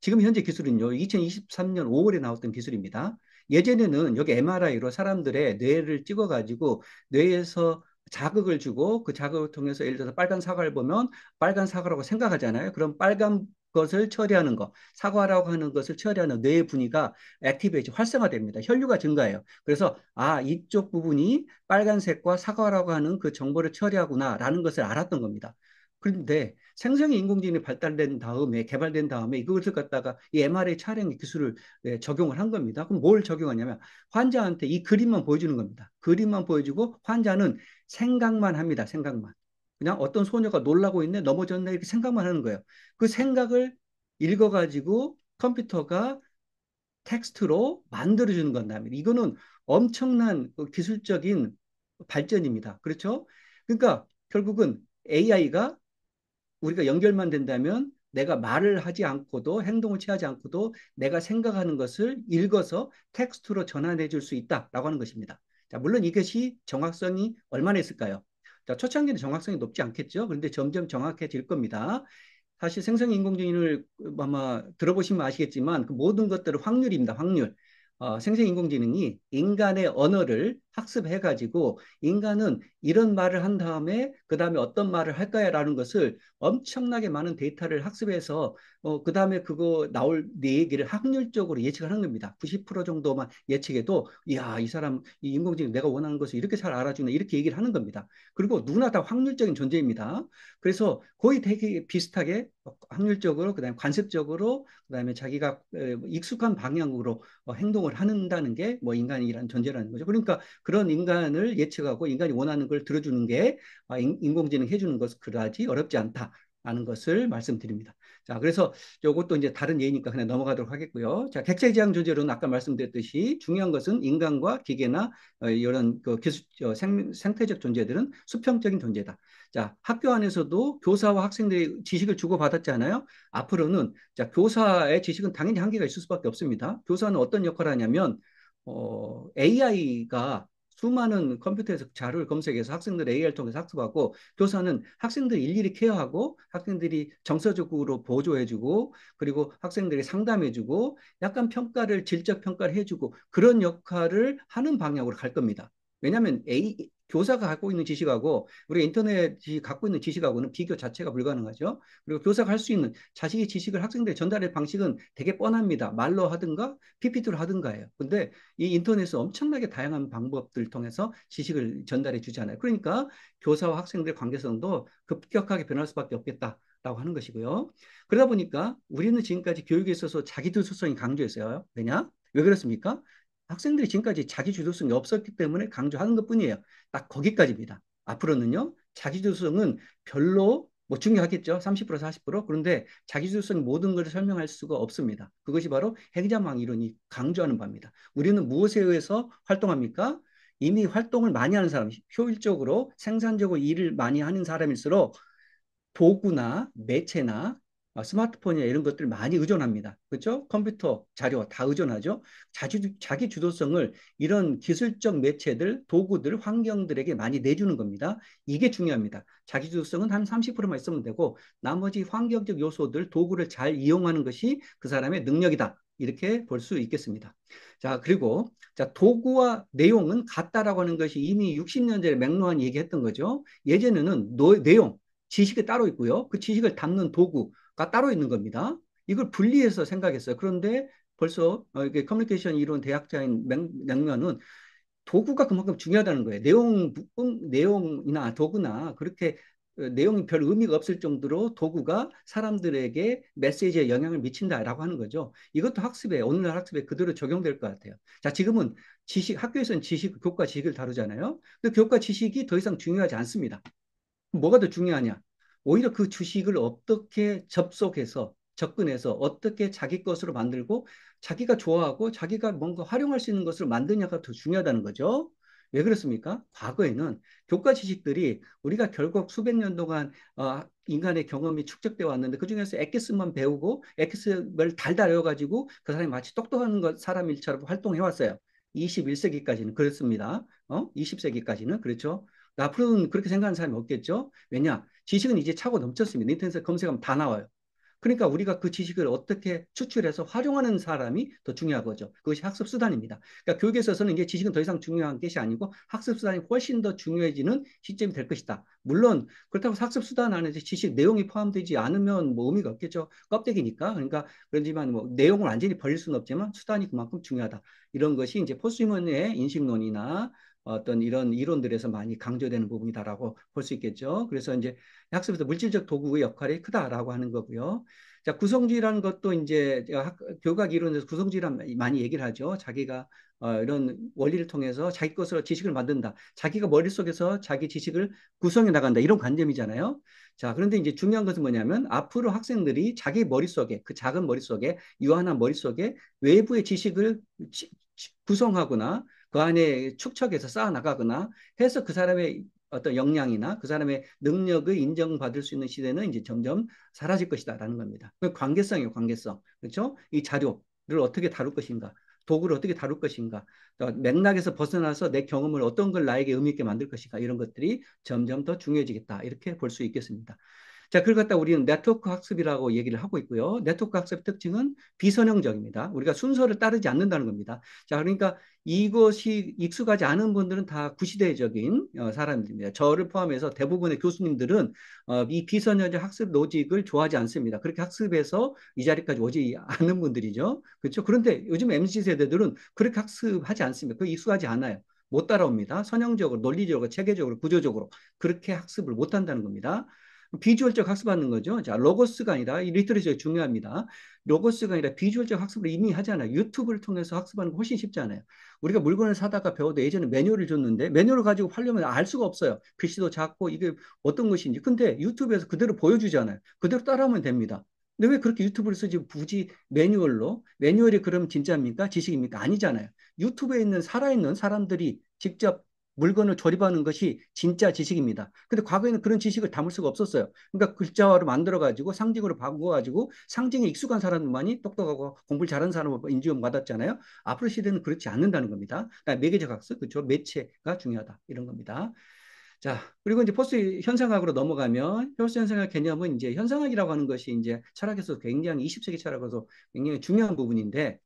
지금 현재 기술은요, 2023년 5월에 나왔던 기술입니다. 예전에는 여기 MRI로 사람들의 뇌를 찍어가지고 뇌에서 자극을 주고 그 자극을 통해서 예를 들어서 빨간 사과를 보면 빨간 사과라고 생각하잖아요. 그럼 빨간 것을 처리하는 것, 사과라고 하는 것을 처리하는 뇌의 분위가 액티베이트, 활성화됩니다. 혈류가 증가해요. 그래서 이쪽 부분이 빨간색과 사과라고 하는 그 정보를 처리하구나라는 것을 알았던 겁니다. 그런데 생성의 인공지능이 발달된 다음에 개발된 다음에 이것을 갖다가 이 MRI 촬영 기술을 적용을 한 겁니다. 그럼 뭘 적용하냐면 환자한테 이 그림만 보여주는 겁니다. 그림만 보여주고 환자는 생각만 합니다. 생각만. 그냥 어떤 소녀가 놀라고 있네, 넘어졌네 이렇게 생각만 하는 거예요. 그 생각을 읽어가지고 컴퓨터가 텍스트로 만들어주는 건답니다. 이거는 엄청난 그 기술적인 발전입니다. 그렇죠? 그러니까 결국은 AI가 우리가 연결만 된다면 내가 말을 하지 않고도 행동을 취하지 않고도 내가 생각하는 것을 읽어서 텍스트로 전환해 줄 수 있다라고 하는 것입니다. 자, 물론 이것이 정확성이 얼마나 있을까요? 자, 초창기는 정확성이 높지 않겠죠. 그런데 점점 정확해질 겁니다. 사실 생성인공지능을 아마 들어보시면 아시겠지만 그 모든 것들은 확률입니다. 확률. 생성인공지능이 인간의 언어를 학습해가지고 인간은 이런 말을 한 다음에 그 다음에 어떤 말을 할 거야라는 것을 엄청나게 많은 데이터를 학습해서 그 다음에 그거 나올 내 얘기를 확률적으로 예측하는 겁니다. 90% 정도만 예측해도 이야, 이 사람 이 인공지능 내가 원하는 것을 이렇게 잘 알아주네 이렇게 얘기를 하는 겁니다. 그리고 누구나 다 확률적인 존재입니다. 그래서 거의 되게 비슷하게 확률적으로 그다음에 관습적으로 그다음에 자기가 익숙한 방향으로 행동을 한다는 게 뭐 인간이라는 존재라는 거죠. 그러니까 그런 인간을 예측하고 인간이 원하는 걸 들어주는 게 인공지능 해주는 것은 그다지 어렵지 않다라는 것을 말씀드립니다. 자, 그래서 이것도 이제 다른 예니까 그냥 넘어가도록 하겠고요. 자, 객체지향 존재로는 아까 말씀드렸듯이 중요한 것은 인간과 기계나 이런 그 기술, 생태적 존재들은 수평적인 존재다. 자, 학교 안에서도 교사와 학생들이 지식을 주고받았잖아요. 앞으로는 자, 교사의 지식은 당연히 한계가 있을 수밖에 없습니다. 교사는 어떤 역할을 하냐면 AI가 수많은 컴퓨터에서 자료를 검색해서 학생들 AI를 통해서 학습하고 교사는 학생들 일일이 케어하고 학생들이 정서적으로 보조해주고 그리고 학생들이 상담해주고 약간 평가를 질적 평가를 해주고 그런 역할을 하는 방향으로 갈 겁니다. 왜냐하면 교사가 갖고 있는 지식하고 우리 인터넷이 갖고 있는 지식하고는 비교 자체가 불가능하죠. 그리고 교사가 할 수 있는 자식의 지식을 학생들에 전달할 방식은 되게 뻔합니다. 말로 하든가 PPT로 하든가예요. 근데 이 인터넷은 엄청나게 다양한 방법들 통해서 지식을 전달해 주잖아요. 그러니까 교사와 학생들의 관계성도 급격하게 변할 수밖에 없겠다라고 하는 것이고요. 그러다 보니까 우리는 지금까지 교육에 있어서 자기주도성이 강조했어요. 왜냐? 왜 그렇습니까? 학생들이 지금까지 자기주도성이 없었기 때문에 강조하는 것뿐이에요. 딱 거기까지입니다. 앞으로는요, 자기주도성은 별로 뭐 중요하겠죠. 30% 40%. 그런데 자기주도성 모든 것을 설명할 수가 없습니다. 그것이 바로 행자망 이론이 강조하는 바입니다. 우리는 무엇에 의해서 활동합니까? 이미 활동을 많이 하는 사람, 효율적으로 생산적으로 일을 많이 하는 사람일수록 도구나 매체나 스마트폰이나 이런 것들 많이 의존합니다. 그렇죠? 컴퓨터, 자료 다 의존하죠. 자기 주도성을 이런 기술적 매체들, 도구들, 환경들에게 많이 내주는 겁니다. 이게 중요합니다. 자기 주도성은 한 30%만 있으면 되고 나머지 환경적 요소들, 도구를 잘 이용하는 것이 그 사람의 능력이다. 이렇게 볼 수 있겠습니다. 자, 그리고 자, 도구와 내용은 같다라고 하는 것이 이미 60년 전에 맥루한 얘기했던 거죠. 예전에는 내용, 지식이 따로 있고요. 그 지식을 담는 도구가 따로 있는 겁니다. 이걸 분리해서 생각했어요. 그런데 벌써 이게 커뮤니케이션 이론 대학자인 맥면은 도구가 그만큼 중요하다는 거예요. 내용이나 도구나 그렇게 내용이 별 의미가 없을 정도로 도구가 사람들에게 메시지에 영향을 미친다라고 하는 거죠. 이것도 학습에, 오늘날 학습에 그대로 적용될 것 같아요. 자, 지금은 학교에서는 교과 지식을 다루잖아요. 그 교과 지식이 더 이상 중요하지 않습니다. 뭐가 더 중요하냐? 오히려 그 주식을 어떻게 접속해서 접근해서 어떻게 자기 것으로 만들고 자기가 좋아하고 자기가 뭔가 활용할 수 있는 것을 만드냐가 더 중요하다는 거죠. 왜 그렇습니까? 과거에는 교과 지식들이 우리가 결국 수백 년 동안 인간의 경험이 축적되어 왔는데 그중에서 엑기스만 배우고 엑기스를 달달 외워가지고 그 사람이 마치 똑똑한 사람일처럼 활동해 왔어요. 21세기까지는 그렇습니다. 20세기까지는 그렇죠. 앞으로는 그렇게 생각하는 사람이 없겠죠. 왜냐? 지식은 이제 차고 넘쳤습니다. 인터넷에 검색하면 다 나와요. 그러니까 우리가 그 지식을 어떻게 추출해서 활용하는 사람이 더 중요한 거죠. 그것이 학습 수단입니다. 그러니까 교육에 있어서는 이제 지식은 더 이상 중요한 것이 아니고 학습 수단이 훨씬 더 중요해지는 시점이 될 것이다. 물론 그렇다고 학습 수단 안에 지식 내용이 포함되지 않으면 뭐 의미가 없겠죠. 껍데기니까. 그러니까 그렇지만 뭐 내용을 완전히 버릴 수는 없지만 수단이 그만큼 중요하다. 이런 것이 이제 포스트휴먼의 인식론이나 어떤 이런 이론들에서 많이 강조되는 부분이다라고 볼 수 있겠죠. 그래서 이제 학습에서 물질적 도구의 역할이 크다라고 하는 거고요. 자, 구성주의라는 것도 이제 교각 이론에서 구성주의란 많이 얘기를 하죠. 자기가 이런 원리를 통해서 자기 것으로 지식을 만든다. 자기가 머릿속에서 자기 지식을 구성해 나간다. 이런 관점이잖아요. 자, 그런데 이제 중요한 것은 뭐냐면 앞으로 학생들이 자기 머릿속에, 그 작은 머릿속에, 유한한 머릿속에 외부의 지식을 구성하거나 그 안에 축적해서 쌓아 나가거나 해서 그 사람의 어떤 역량이나 그 사람의 능력을 인정받을 수 있는 시대는 이제 점점 사라질 것이다라는 겁니다. 그 관계성이에요, 관계성. 그렇죠? 이 자료를 어떻게 다룰 것인가, 도구를 어떻게 다룰 것인가, 맥락에서 벗어나서 내 경험을 어떤 걸 나에게 의미 있게 만들 것인가 이런 것들이 점점 더 중요해지겠다 이렇게 볼 수 있겠습니다. 자, 그걸 갖다 우리는 네트워크 학습이라고 얘기를 하고 있고요. 네트워크 학습의 특징은 비선형적입니다. 우리가 순서를 따르지 않는다는 겁니다. 자, 그러니까 이것이 익숙하지 않은 분들은 다 구시대적인 사람들입니다. 저를 포함해서 대부분의 교수님들은 이 비선형적 학습 로직을 좋아하지 않습니다. 그렇게 학습해서 이 자리까지 오지 않은 분들이죠. 그렇죠? 그런데 요즘 MZ 세대들은 그렇게 학습하지 않습니다. 그 익숙하지 않아요. 못 따라옵니다. 선형적으로, 논리적으로, 체계적으로, 구조적으로 그렇게 학습을 못 한다는 겁니다. 비주얼적 학습하는 거죠. 자, 로고스가 아니라 이 리터러시가 중요합니다. 로고스가 아니라 비주얼적 학습을 이미 하잖아요. 유튜브를 통해서 학습하는 거 훨씬 쉽잖아요. 우리가 물건을 사다가 배워도 예전에 매뉴얼을 줬는데 매뉴얼을 가지고 하려면 알 수가 없어요. 글씨도 작고 이게 어떤 것인지. 근데 유튜브에서 그대로 보여주잖아요. 그대로 따라하면 됩니다. 근데 왜 그렇게 유튜브를 쓰지 굳이 매뉴얼로? 매뉴얼이 그럼 진짜입니까? 지식입니까? 아니잖아요. 유튜브에 있는 살아있는 사람들이 직접 물건을 조립하는 것이 진짜 지식입니다. 근데 과거에는 그런 지식을 담을 수가 없었어요. 그러니까 글자화로 만들어가지고 상징으로 바꿔가지고 상징에 익숙한 사람만이 똑똑하고 공부를 잘하는 사람을 인지원 받았잖아요. 앞으로 시대는 그렇지 않는다는 겁니다. 매개적 학습, 그렇죠? 매체가 중요하다. 이런 겁니다. 자, 그리고 이제 포스트 현상학으로 넘어가면 포스트 현상학 개념은 이제 현상학이라고 하는 것이 이제 철학에서 굉장히 20세기 철학에서 굉장히 중요한 부분인데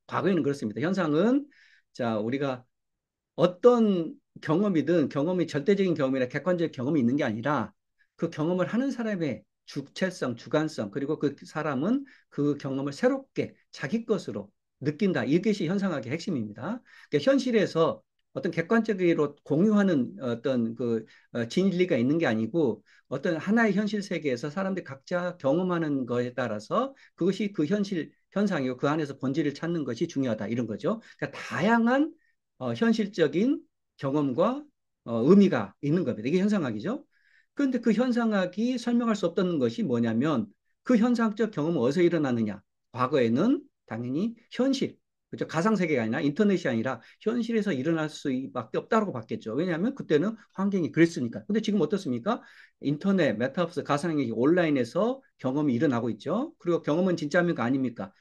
과거에는 그렇습니다. 현상은 자, 우리가 어떤 경험이든 경험이 절대적인 경험이나 객관적 경험이 있는 게 아니라 그 경험을 하는 사람의 주체성, 주관성, 그리고 그 사람은 그 경험을 새롭게 자기 것으로 느낀다. 이것이 현상학의 핵심입니다. 그러니까 현실에서 어떤 객관적으로 공유하는 어떤 그 진리가 있는 게 아니고 어떤 하나의 현실 세계에서 사람들이 각자 경험하는 거에 따라서 그것이 그 현실 현상이고 그 안에서 본질을 찾는 것이 중요하다. 이런 거죠. 그러니까 다양한 현실적인 경험과 의미가 있는 겁니다. 이게 현상학이죠. 그런데 그 현상학이 설명할 수 없다는 것이 뭐냐면 그 현상적 경험은 어디서 일어나느냐? 과거에는 당연히 현실, 그죠? 가상세계가 아니라 인터넷이 아니라 현실에서 일어날 수밖에 없다고 봤겠죠. 왜냐하면 그때는 환경이 그랬으니까. 근데 지금 어떻습니까? 인터넷, 메타버스, 가상세계 온라인에서 경험이 일어나고 있죠. 그리고 경험은 진짜입니까? 아닙니까?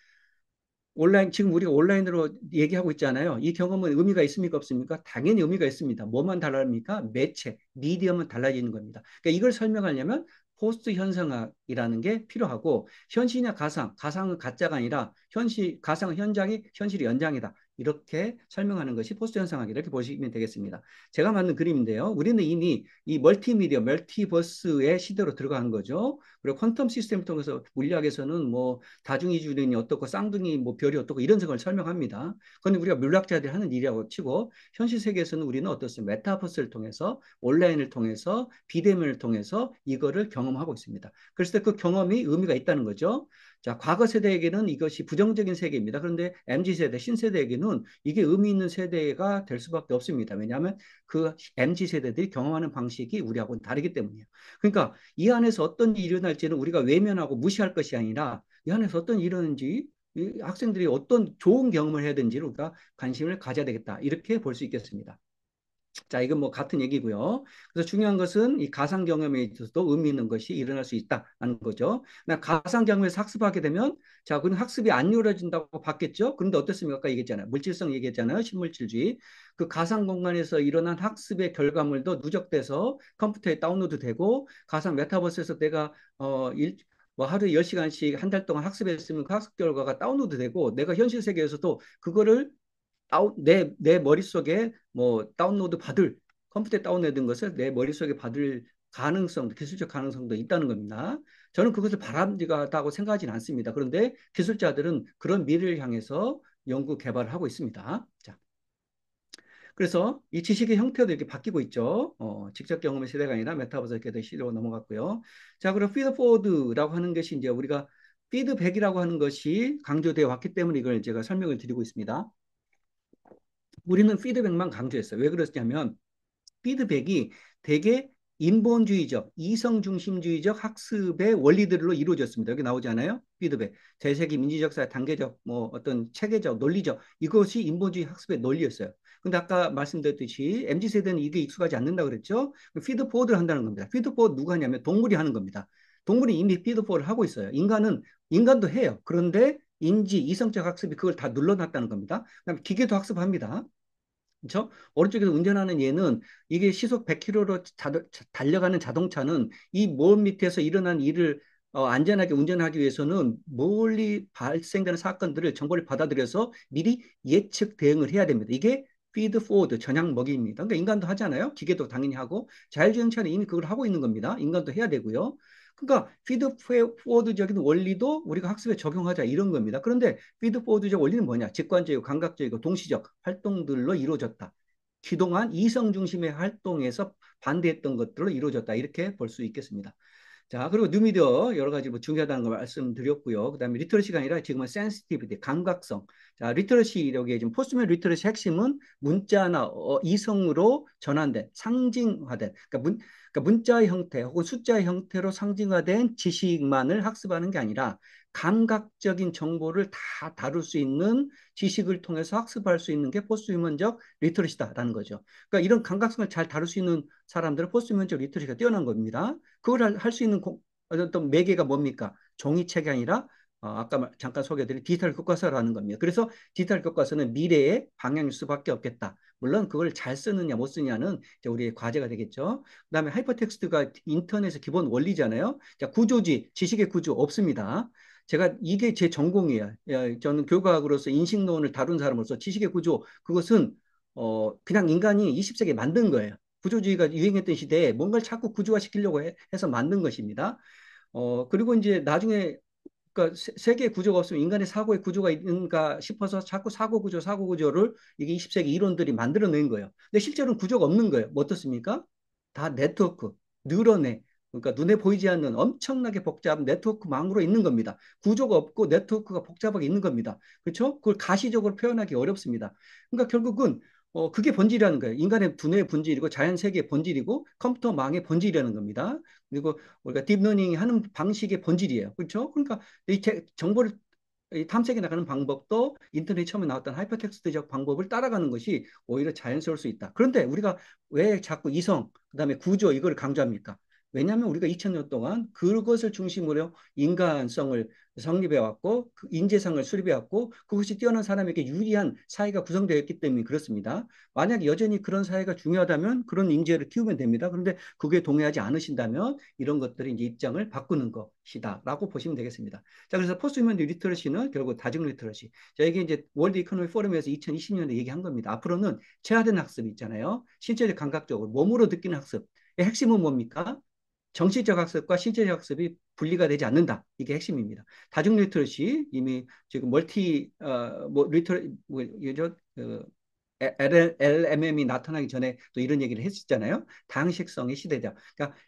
온라인, 지금 우리가 온라인으로 얘기하고 있잖아요. 이 경험은 의미가 있습니까? 없습니까? 당연히 의미가 있습니다. 뭐만 달라집니까? 매체, 미디어만 달라지는 겁니다. 그러니까 이걸 설명하려면 포스트 현상학이라는 게 필요하고 현실이냐 가상, 가상은 가짜가 아니라 현실, 가상은 현장이 현실이 연장이다. 이렇게 설명하는 것이 포스트 현상학 이렇게 보시면 되겠습니다. 제가 만든 그림인데요. 우리는 이미 이 멀티미디어, 멀티버스의 시대로 들어간 거죠. 그리고 퀀텀 시스템을 통해서 물리학에서는 뭐 다중이주론이 어떻고 쌍둥이 뭐 별이 어떻고 이런 것을 설명합니다. 그런데 우리가 물리학자들이 하는 일이라고 치고 현실 세계에서는 우리는 어떻습니까? 메타버스를 통해서 온라인을 통해서 비대면을 통해서 이거를 경험하고 있습니다. 그래서 그 경험이 의미가 있다는 거죠. 자, 과거 세대에게는 이것이 부정적인 세계입니다. 그런데 MZ 세대, 신세대에게는 이게 의미 있는 세대가 될 수밖에 없습니다. 왜냐하면 그 MZ세대들이 경험하는 방식이 우리하고는 다르기 때문이에요. 그러니까 이 안에서 어떤 일이 일어날지는 우리가 외면하고 무시할 것이 아니라 이 안에서 어떤 일이 일어나는지 이 학생들이 어떤 좋은 경험을 해야 되는지를 우리가 관심을 가져야 되겠다. 이렇게 볼 수 있겠습니다. 자, 이건 뭐 같은 얘기고요. 그래서 중요한 것은 이 가상 경험에 있어서도 의미 있는 것이 일어날 수 있다는 거죠. 나 가상 경험에서 학습하게 되면 자, 그럼 학습이 안 이루어진다고 봤겠죠? 그런데 어떻습니까? 아까 얘기했잖아요. 물질성 얘기했잖아요. 신물질주의. 그 가상 공간에서 일어난 학습의 결과물도 누적돼서 컴퓨터에 다운로드 되고 가상 메타버스에서 내가 뭐 하루에 10시간씩 한 달 동안 학습했으면 그 학습 결과가 다운로드 되고 내가 현실 세계에서도 그거를 내 머릿속에 뭐 다운로드 받을 컴퓨터에 다운로드된 것을 내 머릿속에 받을 가능성도 기술적 가능성도 있다는 겁니다. 저는 그것을 바람직하다고 생각하지는 않습니다. 그런데 기술자들은 그런 미래를 향해서 연구 개발을 하고 있습니다. 자, 그래서 이 지식의 형태도 이렇게 바뀌고 있죠. 직접 경험의 시대가 아니라 메타버스 이렇게 시대로 넘어갔고요. 자, 그럼 피드포워드라고 하는 것이 이제 우리가 피드백이라고 하는 것이 강조되어 왔기 때문에 이걸 제가 설명을 드리고 있습니다. 우리는 피드백만 강조했어요. 왜 그러냐면 피드백이 되게 인본주의적, 이성 중심주의적 학습의 원리들로 이루어졌습니다. 여기 나오지 않아요? 피드백. 재세기 민주적 사회, 단계적, 뭐 어떤 체계적, 논리적 이것이 인본주의 학습의 논리였어요. 근데 아까 말씀드렸듯이 MZ 세대는 이게 익숙하지 않는다 그랬죠? 피드포워드를 한다는 겁니다. 피드포워드 누가 하냐면 동물이 하는 겁니다. 동물이 이미 피드포워드를 하고 있어요. 인간도 해요. 그런데 인지, 이성적 학습이 그걸 다 눌러놨다는 겁니다. 그다음에 기계도 학습합니다. 그렇죠? 오른쪽에서 운전하는 얘는 이게 시속 100km로 달려가는 자동차는 이 몸 밑에서 일어난 일을 안전하게 운전하기 위해서는 멀리 발생되는 사건들을 정보를 받아들여서 미리 예측 대응을 해야 됩니다. 이게 피드 포워드 전향 먹이입니다. 그러니까 인간도 하잖아요. 기계도 당연히 하고 자율주행차는 이미 그걸 하고 있는 겁니다. 인간도 해야 되고요. 그러니까 피드 포워드적인 원리도 우리가 학습에 적용하자 이런 겁니다. 그런데 피드포워드적 원리는 뭐냐? 직관적이고 감각적이고 동시적 활동들로 이루어졌다. 그동안 이성 중심의 활동에서 반대했던 것들로 이루어졌다. 이렇게 볼 수 있겠습니다. 자, 그리고 뉴미디어 여러 가지 뭐 중요하다는 걸 말씀드렸고요. 그다음에 리터러시가 아니라 지금은 센시티비티, 감각성. 자, 리터러시 여기에 지금 포스트맨 리터러시 핵심은 문자나 이성으로 전환된 상징화된 그러니까 문자의 형태 혹은 숫자의 형태로 상징화된 지식만을 학습하는 게 아니라 감각적인 정보를 다 다룰 수 있는 지식을 통해서 학습할 수 있는 게 포스트휴먼적 리터러시다라는 거죠. 그러니까 이런 감각성을 잘 다룰 수 있는 사람들은 포스트휴먼적 리터러시가 뛰어난 겁니다. 그걸 할 수 있는 어떤 매개가 뭡니까? 종이책이 아니라 아까 잠깐 소개해드린 디지털 교과서라는 겁니다. 그래서 디지털 교과서는 미래의 방향일 수밖에 없겠다. 물론 그걸 잘 쓰느냐 못 쓰느냐는 이제 우리의 과제가 되겠죠. 그다음에 하이퍼텍스트가 인터넷의 기본 원리잖아요. 자, 구조지, 지식의 구조 없습니다. 제가 이게 제 전공이에요. 저는 교과학으로서 인식론을 다룬 사람으로서 지식의 구조 그것은 그냥 인간이 20세기에 만든 거예요. 구조주의가 유행했던 시대에 뭔가를 자꾸 구조화시키려고 해서 만든 것입니다. 그리고 이제 나중에 그러니까 세계의 구조가 없으면 인간의 사고의 구조가 있는가 싶어서 자꾸 사고 구조를 이게 20세기 이론들이 만들어낸 거예요. 근데 실제로는 구조가 없는 거예요. 뭐 어떻습니까? 다 네트워크, 뉴런에 그러니까 눈에 보이지 않는 엄청나게 복잡한 네트워크망으로 있는 겁니다. 구조가 없고 네트워크가 복잡하게 있는 겁니다. 그렇죠? 그걸 가시적으로 표현하기 어렵습니다. 그러니까 결국은 그게 본질이라는 거예요. 인간의 두뇌의 본질이고 자연 세계의 본질이고 컴퓨터망의 본질이라는 겁니다. 그리고 우리가 딥러닝이 하는 방식의 본질이에요. 그렇죠? 그러니까 이 정보를 탐색해 나가는 방법도 인터넷 처음에 나왔던 하이퍼텍스트적 방법을 따라가는 것이 오히려 자연스러울 수 있다. 그런데 우리가 왜 자꾸 이성, 그다음에 구조 이걸 강조합니까? 왜냐하면 우리가 2000년 동안 그것을 중심으로 인간성을 성립해 왔고 그 인재상을 수립해 왔고 그것이 뛰어난 사람에게 유리한 사회가 구성되어 있기 때문에 그렇습니다. 만약 여전히 그런 사회가 중요하다면 그런 인재를 키우면 됩니다. 그런데 그게 동의하지 않으신다면 이런 것들이 이제 입장을 바꾸는 것이다라고 보시면 되겠습니다. 자, 그래서 포스트 휴먼 리터러시는 결국 다중 리터러시. 자, 이게 이제 월드 이코노미 포럼에서 2020년에 얘기한 겁니다. 앞으로는 체화된 학습이 있잖아요. 신체적 감각적으로 몸으로 느끼는 학습. 핵심은 뭡니까? 정신적 학습과 신체적 학습이 분리가 되지 않는다. 이게 핵심입니다. 다중 리터러시 이미 지금 뭐 리터 뭐 이죠 LMM이 나타나기 전에 또 이런 얘기를 했었잖아요. 다양식성의 시대다. 그러니까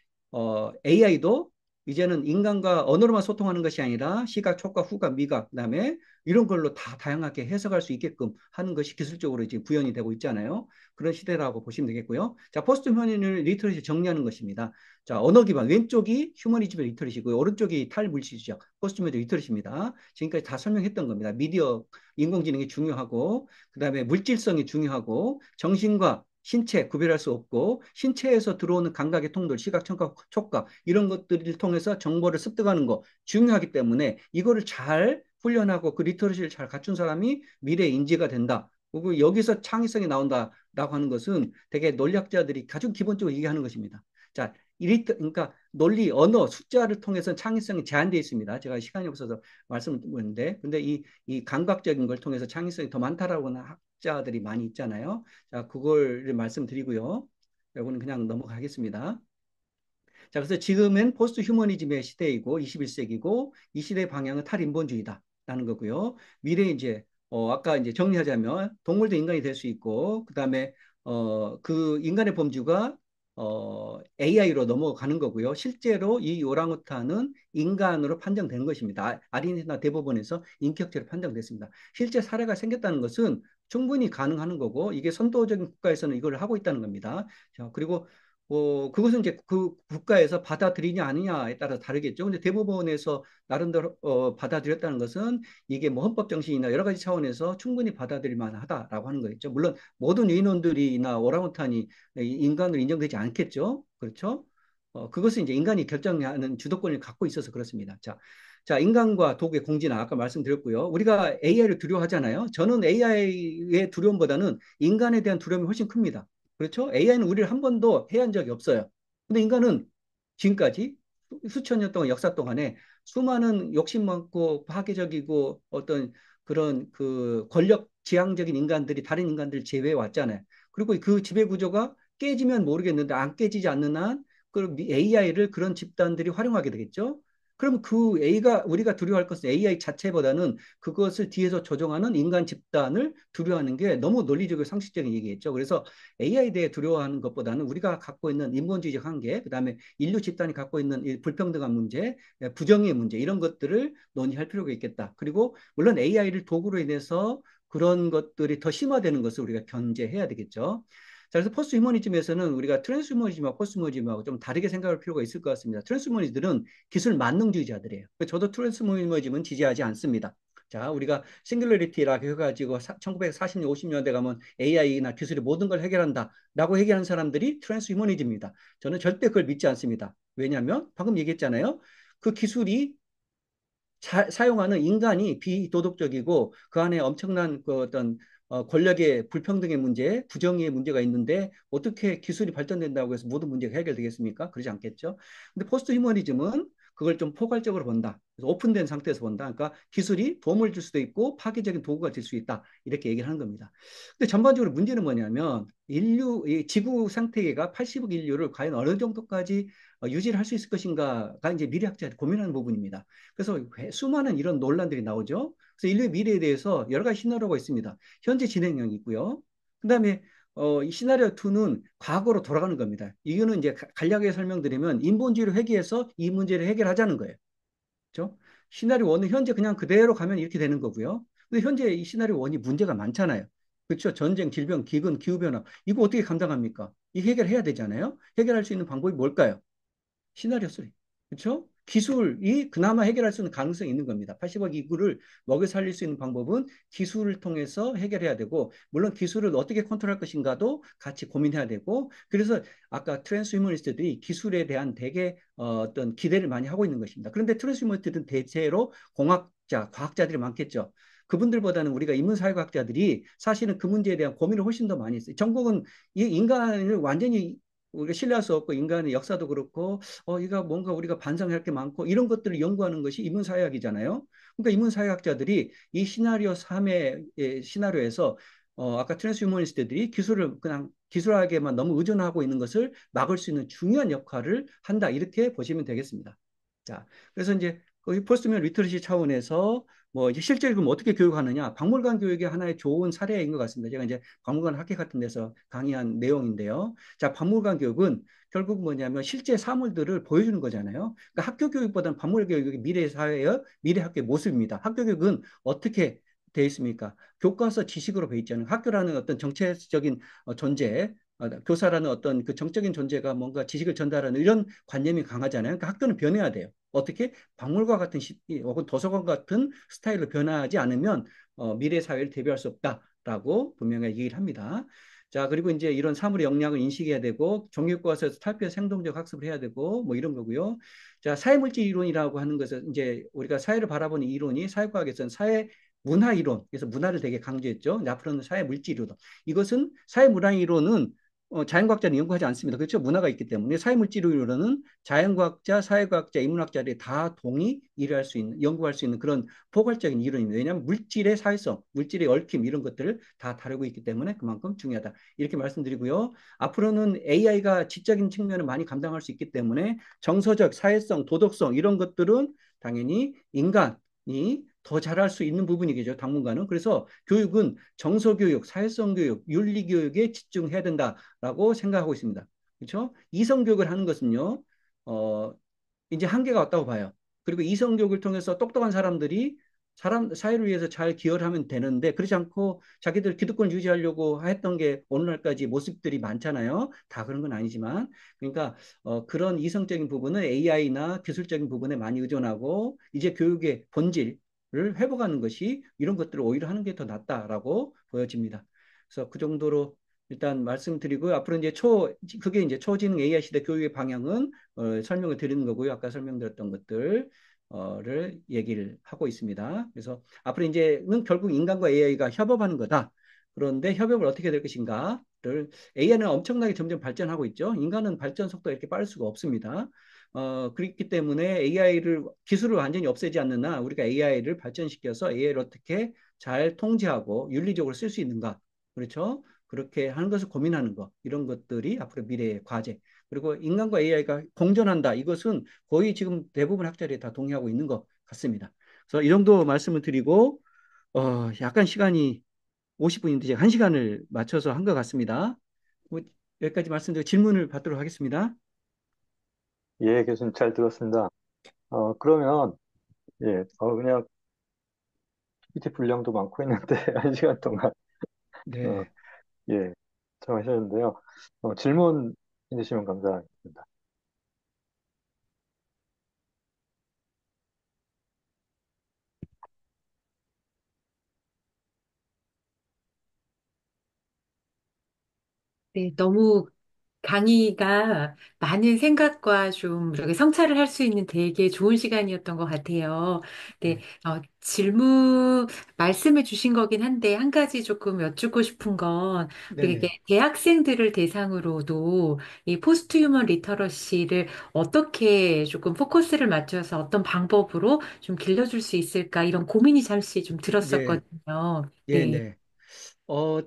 AI도 이제는 인간과 언어로만 소통하는 것이 아니라 시각, 촉각, 후각, 미각, 그다음에 이런 걸로 다 다양하게 해석할 수 있게끔 하는 것이 기술적으로 이제 구현이 되고 있잖아요. 그런 시대라고 보시면 되겠고요. 자, 포스트 휴머니를 리터러시 정리하는 것입니다. 자, 언어 기반 왼쪽이 휴머니즘의 리터러시고요. 오른쪽이 탈물질적 포스트 휴머니 리터러시입니다. 지금까지 다 설명했던 겁니다. 미디어, 인공지능이 중요하고 그다음에 물질성이 중요하고 정신과 신체 구별할 수 없고 신체에서 들어오는 감각의 통들, 시각, 청각, 촉각 이런 것들을 통해서 정보를 습득하는 거 중요하기 때문에 이거를 잘 훈련하고 그 리터러시를 잘 갖춘 사람이 미래의 인재가 된다. 그리고 여기서 창의성이 나온다라고 하는 것은 되게 논리학자들이 가장 기본적으로 얘기하는 것입니다. 자, 그러니까 논리, 언어, 숫자를 통해서 창의성이 제한되어 있습니다. 제가 시간이 없어서 말씀을 드리는데, 근데 이 감각적인 걸 통해서 창의성이 더 많다라고 하는 학자들이 많이 있잖아요. 자, 그걸 말씀드리고요. 이거는 그냥 넘어가겠습니다. 자, 그래서 지금은 포스트 휴머니즘의 시대이고 21세기고 이 시대의 방향은 탈인본주의다라는 거고요. 미래 이제 아까 이제 정리하자면 동물도 인간이 될 수 있고 그다음에 그 인간의 범주가 AI로 넘어가는 거고요. 실제로 이 오랑우탄은 인간으로 판정된 것입니다. 아르헨티나 대법원에서 인격죄로 판정됐습니다. 실제 사례가 생겼다는 것은 충분히 가능한 거고 이게 선도적인 국가에서는 이걸 하고 있다는 겁니다. 자, 그리고 그것은 이제 그 국가에서 받아들이냐 아니냐에 따라 다르겠죠. 근데 대법원에서 나름대로 받아들였다는 것은 이게 뭐 헌법 정신이나 여러 가지 차원에서 충분히 받아들일 만하다라고 하는 거겠죠. 물론 모든 인원들이나 오랑우탄이 인간으로 인정되지 않겠죠. 그렇죠? 그것은 이제 인간이 결정하는 주도권을 갖고 있어서 그렇습니다. 자, 자, 인간과 도구의 공진화 아까 말씀드렸고요. 우리가 AI를 두려워하잖아요. 저는 AI의 두려움보다는 인간에 대한 두려움이 훨씬 큽니다. 그렇죠? AI는 우리를 한 번도 해한 적이 없어요. 근데 인간은 지금까지 수천 년 동안 역사 동안에 수많은 욕심 많고 파괴적이고 어떤 그런 그 권력 지향적인 인간들이 다른 인간들을 제외해 왔잖아요. 그리고 그 지배 구조가 깨지면 모르겠는데 안 깨지지 않는 한 그 AI를 그런 집단들이 활용하게 되겠죠. 그러면 그 A가 우리가 두려워할 것은 AI 자체보다는 그것을 뒤에서 조종하는 인간 집단을 두려워하는 게 너무 논리적이고 상식적인 얘기겠죠. 그래서 AI에 대해 두려워하는 것보다는 우리가 갖고 있는 인본주의적 한계, 그다음에 인류 집단이 갖고 있는 이 불평등한 문제, 부정의 문제 이런 것들을 논의할 필요가 있겠다. 그리고 물론 AI를 도구로 인해서 그런 것들이 더 심화되는 것을 우리가 견제해야 되겠죠. 자, 그래서 포스트 휴머니즘에서는 우리가 트랜스 휴머니즘과 포스트 휴머니즘하고 좀 다르게 생각할 필요가 있을 것 같습니다. 트랜스 휴머니즘들은 기술 만능주의자들이에요. 저도 트랜스 휴머니즘은 지지하지 않습니다. 자, 우리가 싱글러리티라고 해가지고 1940년, 50년대 가면 AI나 기술이 모든 걸 해결한다라고 얘기하는 사람들이 트랜스 휴머니즘입니다. 저는 절대 그걸 믿지 않습니다. 왜냐하면 방금 얘기했잖아요. 그 기술이 사용하는 인간이 비도덕적이고 그 안에 엄청난 그 어떤 권력의 불평등의 문제, 부정의의 문제가 있는데 어떻게 기술이 발전된다고 해서 모든 문제가 해결되겠습니까? 그러지 않겠죠. 근데 포스트 휴머니즘은 그걸 좀 포괄적으로 본다. 그래서 오픈된 상태에서 본다. 그러니까 기술이 도움을 줄 수도 있고 파괴적인 도구가 될 수 있다. 이렇게 얘기를 하는 겁니다. 근데 전반적으로 문제는 뭐냐면 이 지구 생태계가 80억 인류를 과연 어느 정도까지 유지를 할 수 있을 것인가가 이제 미래학자들이 고민하는 부분입니다. 그래서 수많은 이런 논란들이 나오죠. 그래서 인류의 미래에 대해서 여러 가지 시나리오가 있습니다. 현재 진행형이 있고요. 그다음에 이 시나리오 2는 과거로 돌아가는 겁니다. 이거는 이제 간략하게 설명드리면 인본주의를 회귀해서 이 문제를 해결하자는 거예요. 그렇죠? 시나리오 1은 현재 그냥 그대로 가면 이렇게 되는 거고요. 근데 현재 이 시나리오 1이 문제가 많잖아요. 그렇죠? 전쟁, 질병, 기근, 기후변화. 이거 어떻게 감당합니까? 이 해결해야 되잖아요. 해결할 수 있는 방법이 뭘까요? 시나리오 3. 그렇죠? 기술이 그나마 해결할 수 있는 가능성이 있는 겁니다. 80억 인구를 먹여 살릴 수 있는 방법은 기술을 통해서 해결해야 되고, 물론 기술을 어떻게 컨트롤할 것인가도 같이 고민해야 되고, 그래서 아까 트랜스휴머니스트들이 기술에 대한 되게 떤 기대를 많이 하고 있는 것입니다. 그런데 트랜스휴머니스트들은 대체로 공학자, 과학자들이 많겠죠. 그분들보다는 우리가 인문사회과학자들이 사실은 그 문제에 대한 고민을 훨씬 더 많이 했어요. 전국은 이 인간을 완전히 우리가 신뢰할 수 없고 인간의 역사도 그렇고 이가 뭔가 우리가 반성할 게 많고 이런 것들을 연구하는 것이 인문사회학이잖아요. 그러니까 인문사회학자들이 이 시나리오 3의 시나리오에서 아까 트랜스휴머니스트들이 기술을 그냥 기술학에만 너무 의존하고 있는 것을 막을 수 있는 중요한 역할을 한다. 이렇게 보시면 되겠습니다. 자, 그래서 이제 그 포스트면 리터러시 차원에서 뭐 이제 실제로 그럼 어떻게 교육하느냐? 박물관 교육이 하나의 좋은 사례인 것 같습니다. 제가 이제 박물관 학회 같은 데서 강의한 내용인데요. 자, 박물관 교육은 결국 뭐냐면 실제 사물들을 보여주는 거잖아요. 그러니까 학교 교육보다는 박물관 교육이 미래 사회의 미래 학교의 모습입니다. 학교 교육은 어떻게 돼 있습니까? 교과서 지식으로 돼 있잖아요. 학교라는 어떤 정체적인 존재, 교사라는 어떤 그 정적인 존재가 뭔가 지식을 전달하는 이런 관념이 강하잖아요. 그러니까 학교는 변해야 돼요. 어떻게? 박물관 같은 혹은 도서관 같은 스타일로 변하지 않으면 미래 사회를 대비할 수 없다라고 분명히 얘기를 합니다. 자, 그리고 이제 이런 사물의 역량을 인식해야 되고, 종교과서에서 탈피해서 생동적 학습을 해야 되고, 뭐 이런 거고요. 자, 사회물질 이론이라고 하는 것은 이제 우리가 사회를 바라보는 이론이 사회과학에서는 사회 문화 이론, 그래서 문화를 되게 강조했죠. 앞으로는 사회 물질 이론. 이것은 사회 문화 이론은 자연과학자는 연구하지 않습니다. 그렇죠? 문화가 있기 때문에 사회물질으로는 자연과학자, 사회과학자, 인문학자들이 다 동의 일할 수 있는, 연구할 수 있는 그런 포괄적인 이론입니다. 왜냐하면 물질의 사회성, 물질의 얽힘 이런 것들을 다 다루고 있기 때문에 그만큼 중요하다. 이렇게 말씀드리고요. 앞으로는 AI가 지적인 측면을 많이 감당할 수 있기 때문에 정서적, 사회성, 도덕성 이런 것들은 당연히 인간이 더 잘할 수 있는 부분이겠죠, 당분간은. 그래서 교육은 정서교육, 사회성 교육, 윤리교육에 집중해야 된다라고 생각하고 있습니다. 그렇죠? 이성교육을 하는 것은요, 어, 이제 한계가 왔다고 봐요. 그리고 이성교육을 통해서 똑똑한 사람들이 사회를 위해서 잘 기여를 하면 되는데, 그렇지 않고 자기들 기득권 유지하려고 했던 게 오늘날까지 모습들이 많잖아요. 다 그런 건 아니지만. 그러니까, 그런 이성적인 부분은 AI나 기술적인 부분에 많이 의존하고, 이제 교육의 본질을 회복하는 것이 이런 것들을 오히려 하는 게 더 낫다라고 보여집니다. 그래서 그 정도로 일단 말씀드리고, 앞으로 이제 그게 이제 초지능 AI 시대 교육의 방향은 설명을 드리는 거고요. 아까 설명드렸던 것들을 얘기를 하고 있습니다. 그래서 앞으로 이제는 결국 인간과 AI가 협업하는 거다. 그런데 협업을 어떻게 될 것인가를 AI는 엄청나게 점점 발전하고 있죠. 인간은 발전 속도가 이렇게 빠를 수가 없습니다. 그렇기 때문에 기술을 완전히 없애지 않는 한 우리가 AI를 발전시켜서 AI를 어떻게 잘 통제하고 윤리적으로 쓸 수 있는가. 그렇죠? 그렇게 하는 것을 고민하는 것. 이런 것들이 앞으로 미래의 과제. 그리고 인간과 AI가 공존한다. 이것은 거의 지금 대부분 학자들이 다 동의하고 있는 것 같습니다. 그래서 이 정도 말씀을 드리고, 약간 시간이 50분인데 제가 1시간을 맞춰서 한 것 같습니다. 뭐, 여기까지 말씀드리고 질문을 받도록 하겠습니다. 예, 교수님 잘 들었습니다. 그러면, 예, 그냥 PPT 분량도 많고 했는데, 한 시간 동안, 어, 네. 예, 참 하셨는데요. 질문 해주시면 감사하겠습니다. 네, 너무 강의가 많은 생각과 좀 이렇게 성찰을 할 수 있는 되게 좋은 시간이었던 것 같아요. 네, 말씀해 주신 거긴 한데, 한 가지 조금 여쭙고 싶은 건, 네네. 이게 대학생들을 대상으로도 이 포스트 휴먼 리터러시를 어떻게 조금 포커스를 맞춰서 어떤 방법으로 좀 길러줄 수 있을까, 이런 고민이 잠시 좀 예, 들었었거든요. 예, 네. 네.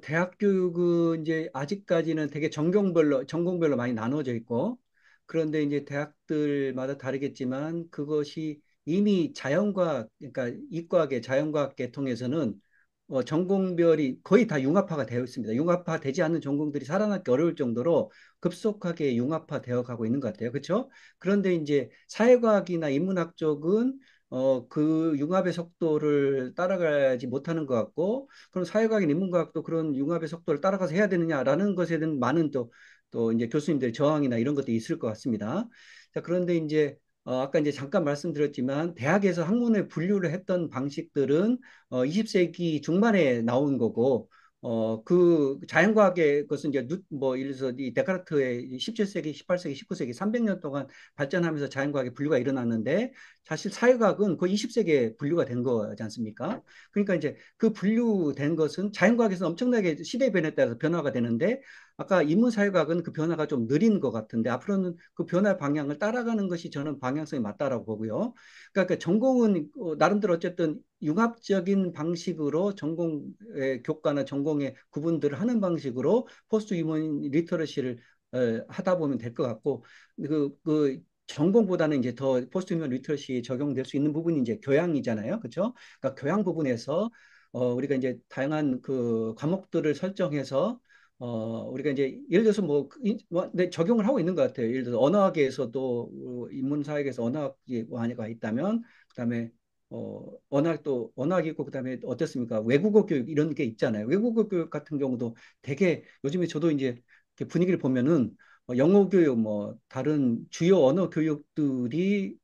대학 교육은 이제 아직까지는 되게 전공별로 많이 나눠져 있고, 그런데 이제 대학들마다 다르겠지만 그것이 이미 그러니까 이과계, 자연과학 계통에서는 전공별이 거의 다 융합화가 되어 있습니다. 융합화되지 않는 전공들이 살아남기 어려울 정도로 급속하게 융합화되어 가고 있는 것 같아요. 그렇죠? 그런데 이제 사회과학이나 인문학 쪽은 그 융합의 속도를 따라가지 못하는 것 같고, 그럼 사회과학이나 인문과학도 그런 융합의 속도를 따라가서 해야 되느냐라는 것에 대한 많은 또 이제 교수님들의 저항이나 이런 것도 있을 것 같습니다. 자, 그런데 이제 아까 이제 잠깐 말씀드렸지만 대학에서 학문을 분류를 했던 방식들은 20세기 중반에 나온 거고, 그 자연과학의 것은 이제 예를 들어서 이 데카르트의 17세기, 18세기, 19세기 300년 동안 발전하면서 자연과학의 분류가 일어났는데, 사실 사회과학은 거의 20세기에 분류가 된 거지 않습니까? 그러니까 이제 그 분류된 것은 자연과학에서는 엄청나게 시대 변화에 따라서 변화가 되는데, 아까 인문사회과학은 그 변화가 좀 느린 것 같은데, 앞으로는 그 변화 방향을 따라가는 것이 저는 방향성이 맞다라고 보고요. 그러니까 전공은 나름대로 어쨌든 융합적인 방식으로 전공의 교과나 전공의 구분들을 하는 방식으로 포스트 휴먼 리터러시를 하다 보면 될 것 같고, 전공보다는 이제 더 포스트 휴먼 리터러시에 적용될 수 있는 부분이 이제 교양이잖아요. 그렇죠? 그러니까 교양 부분에서 우리가 이제 다양한 그 과목들을 설정해서 우리가 이제 예를 들어서 네, 적용을 하고 있는 것 같아요. 예를 들어서 언어학에서도 인문사회에서 언어학이 완화가 있다면, 그다음에 언어학이 있고, 그다음에 어떻습니까? 외국어 교육 이런 게 있잖아요. 외국어 교육 같은 경우도 되게 요즘에 저도 이제 이렇게 분위기를 보면은 영어 교육 뭐 다른 주요 언어 교육들이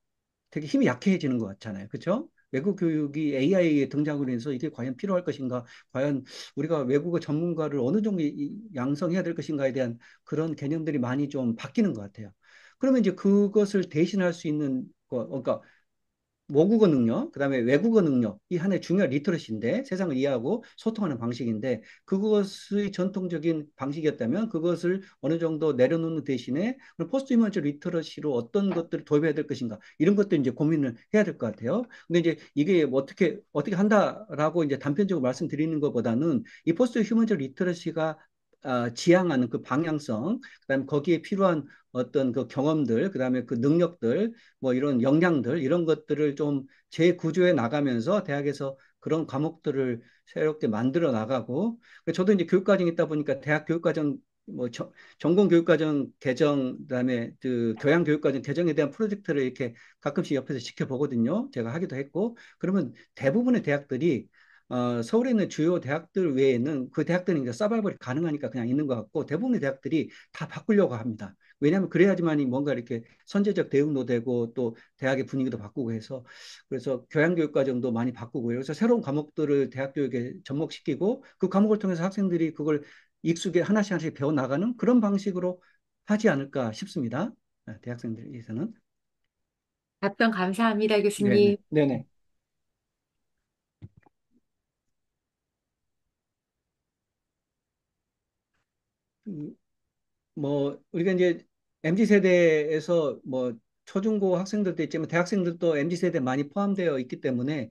되게 힘이 약해지는 것 같잖아요. 그렇죠? 외국 교육이 AI의 등장으로 인해서 이게 과연 필요할 것인가, 과연 우리가 외국어 전문가를 어느 정도 양성해야 될 것인가에 대한 그런 개념들이 많이 좀 바뀌는 것 같아요. 그러면 이제 그것을 대신할 수 있는 그러니까 모국어 능력, 그다음에 외국어 능력, 이 하나의 중요한 리터러시인데 세상을 이해하고 소통하는 방식인데 그것의 전통적인 방식이었다면 그것을 어느 정도 내려놓는 대신에 포스트 휴먼적 리터러시로 어떤 것들을 도입해야 될 것인가 이런 것들 이제 고민을 해야 될 것 같아요. 근데 이제 이게 뭐 어떻게 한다라고 이제 단편적으로 말씀드리는 것보다는 이 포스트 휴먼적 리터러시가 지향하는 그 방향성, 그다음에 거기에 필요한 어떤 그 경험들, 그다음에 그 능력들, 뭐 이런 역량들 이런 것들을 좀 재구조해 나가면서 대학에서 그런 과목들을 새롭게 만들어 나가고 저도 이제 교육과정에 있다 보니까 대학 교육과정 뭐 전공 교육과정 개정 그다음에 그 교양 교육과정 개정에 대한 프로젝트를 이렇게 가끔씩 옆에서 지켜보거든요. 제가 하기도 했고 그러면 대부분의 대학들이 서울에 있는 주요 대학들 외에는 그 대학들은 이제 서바이벌이 가능하니까 그냥 있는 것 같고 대부분의 대학들이 다 바꾸려고 합니다. 왜냐하면 그래야지만이 뭔가 이렇게 선제적 대응도 되고 또 대학의 분위기도 바꾸고 해서 그래서 교양교육 과정도 많이 바꾸고 그래서 새로운 과목들을 대학 교육에 접목시키고 그 과목을 통해서 학생들이 그걸 익숙하게 하나씩 하나씩 배워 나가는 그런 방식으로 하지 않을까 싶습니다. 대학생들에게서는. 답변 감사합니다, 네네. 교수님. 네네. 뭐 우리가 이제 MZ 세대에서 뭐 초중고 학생들도 있지만 대학생들도 MZ 세대에 많이 포함되어 있기 때문에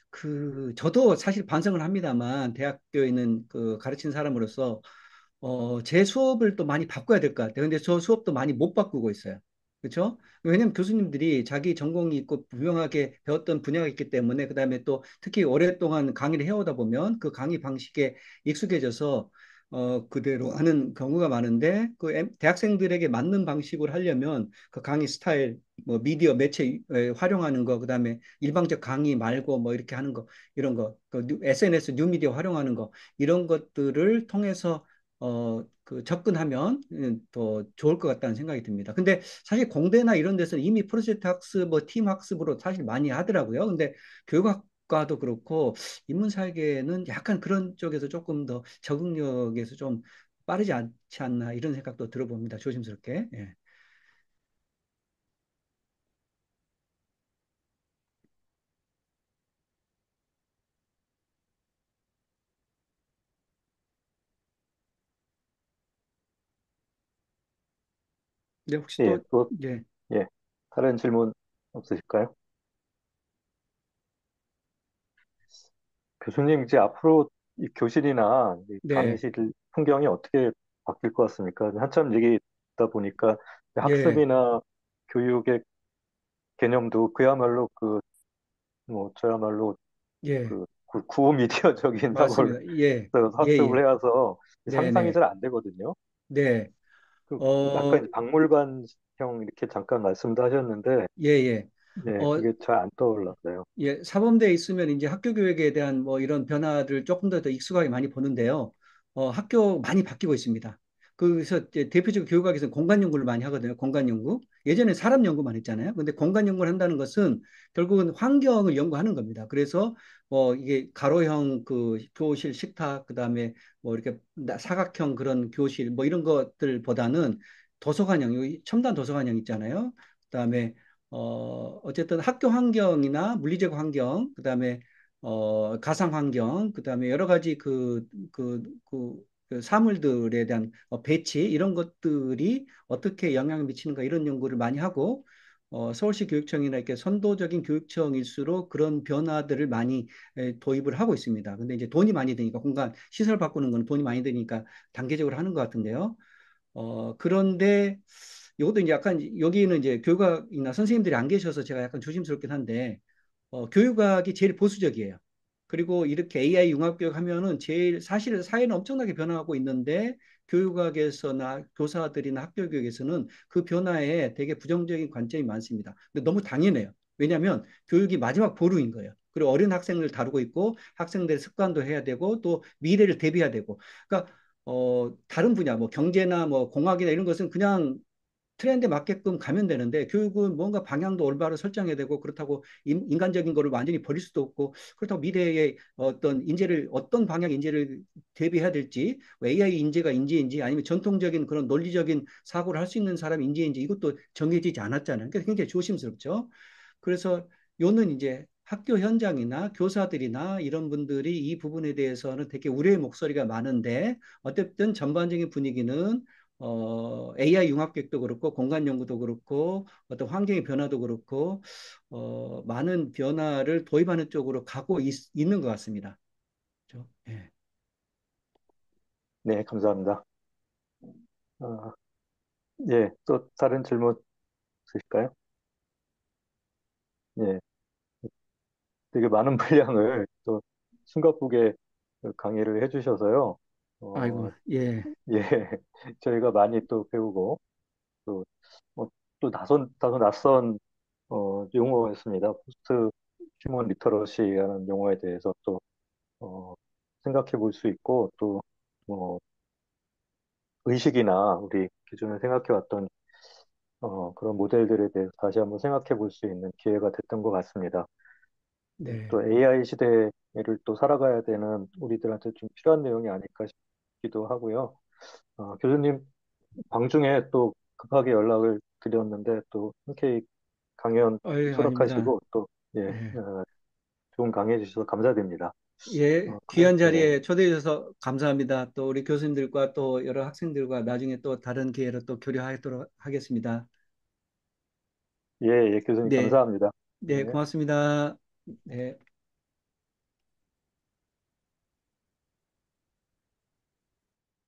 그 저도 사실 반성을 합니다만 대학교에 있는 그 가르치는 사람으로서 제 수업을 또 많이 바꿔야 될 것 같아요. 근데 저 수업도 많이 못 바꾸고 있어요. 그렇죠? 왜냐하면 교수님들이 자기 전공이 있고 분명하게 배웠던 분야가 있기 때문에 그다음에 또 특히 오랫동안 강의를 해오다 보면 그 강의 방식에 익숙해져서 그대로 하는 경우가 많은데 그 대학생들에게 맞는 방식으로 하려면 그 강의 스타일 뭐 미디어 매체 활용하는 거 그다음에 일방적 강의 말고 뭐 이렇게 하는 거 이런 거그 SNS 뉴미디어 활용하는 거 이런 것들을 통해서 그 접근하면 더 좋을 것 같다는 생각이 듭니다. 근데 사실 공대나 이런 데서는 이미 프로젝트 학습, 뭐 팀 학습으로 사실 많이 하더라고요. 근데 교육학과도 그렇고 인문사회계는 약간 그런 쪽에서 조금 더 적응력에서 좀 빠르지 않지 않나 이런 생각도 들어봅니다. 조심스럽게. 예. 근데 혹시 예, 또, 또, 예, 예, 다른 질문 없으실까요? 교수님, 이제 앞으로 이 교실이나 이 네, 강의실 풍경이 어떻게 바뀔 것 같습니까? 한참 얘기 듣다 보니까 예, 학습이나 교육의 개념도 그야말로 뭐, 저야말로 예, 구호 미디어적인 사고를 맞습니다. 예, 예, 학습을 예, 해와서 네, 상상이 네, 잘 안 되거든요. 네, 아까 어, 이제 박물관형 이렇게 잠깐 말씀도 하셨는데, 예, 예. 예, 어, 그게 잘 안 떠올랐어요. 예, 사범대에 있으면 이제 학교 교육에 대한 뭐 이런 변화를 조금 더 익숙하게 많이 보는데요. 학교 많이 바뀌고 있습니다. 그래서 이제 대표적으로 교육학에서는 공간 연구를 많이 하거든요. 공간 연구. 예전에 사람 연구만 했잖아요. 근데 공간 연구를 한다는 것은 결국은 환경을 연구하는 겁니다. 그래서 이게 가로형 그 교실 식탁, 그다음에 뭐 이렇게 사각형 그런 교실 뭐 이런 것들보다는 도서관형, 여기 첨단 도서관형 있잖아요. 그다음에 어쨌든 학교 환경이나 물리적 환경, 그다음에 가상 환경, 그다음에 여러 가지 그 사물들에 대한 배치 이런 것들이 어떻게 영향을 미치는가 이런 연구를 많이 하고 서울시 교육청이나 이렇게 선도적인 교육청일수록 그런 변화들을 많이 도입을 하고 있습니다. 근데 이제 돈이 많이 드니까 공간 시설 바꾸는 건 돈이 많이 드니까 단계적으로 하는 것 같은데요. 그런데 이것도 이제 약간 여기는 이제 교육학이나 선생님들이 안 계셔서 제가 약간 조심스럽긴 한데 교육학이 제일 보수적이에요. 그리고 이렇게 AI 융합교육 하면은 제일 사실 사회는 엄청나게 변화하고 있는데 교육학에서나 교사들이나 학교 교육에서는 그 변화에 되게 부정적인 관점이 많습니다. 근데 너무 당연해요. 왜냐하면 교육이 마지막 보루인 거예요. 그리고 어린 학생을 다루고 있고 학생들의 습관도 해야 되고 또 미래를 대비해야 되고. 그러니까 다른 분야, 뭐 경제나 뭐 공학이나 이런 것은 그냥 트렌드에 맞게끔 가면 되는데 교육은 뭔가 방향도 올바로 설정해야 되고 그렇다고 인간적인 거를 완전히 버릴 수도 없고 그렇다고 미래의 어떤 인재를 어떤 방향 인재를 대비해야 될지 AI 인재가 인재인지 아니면 전통적인 그런 논리적인 사고를 할 수 있는 사람이 인재인지 이것도 정해지지 않았잖아요. 그러니까 굉장히 조심스럽죠. 그래서 요는 이제 학교 현장이나 교사들이나 이런 분들이 이 부분에 대해서는 되게 우려의 목소리가 많은데 어쨌든 전반적인 분위기는 AI 융합교육도 그렇고 공간 연구도 그렇고 어떤 환경의 변화도 그렇고 많은 변화를 도입하는 쪽으로 가고 있는 것 같습니다. 그렇죠? 예. 네, 감사합니다. 아, 예, 또 다른 질문 있으실까요? 예, 되게 많은 분량을 또 숨가쁘게 강의를 해주셔서요. 아이고, 어, 예, 예, 저희가 많이 또 배우고 또, 또 다소 낯선 용어였습니다. 포스트 휴먼 리터러시라는 용어에 대해서 또 생각해 볼 수 있고 또 어, 의식이나 우리 기존에 생각해 왔던 그런 모델들에 대해서 다시 한번 생각해 볼 수 있는 기회가 됐던 것 같습니다. 네. 또 AI 시대를 또 살아가야 되는 우리들한테 좀 필요한 내용이 아닐까 싶기도 하고요. 교수님 방중에 또 급하게 연락을 드렸는데 또 흔쾌히 강연 아닙니다. 수락하시고 또 예, 예. 좋은 강의 해주셔서 감사드립니다. 예, 그럼 귀한 예, 자리에 초대해 주셔서 감사합니다. 또 우리 교수님들과 또 여러 학생들과 나중에 또 다른 기회로 또 교류하도록 하겠습니다. 예, 예, 교수님 네, 감사합니다. 네, 예. 고맙습니다. 네.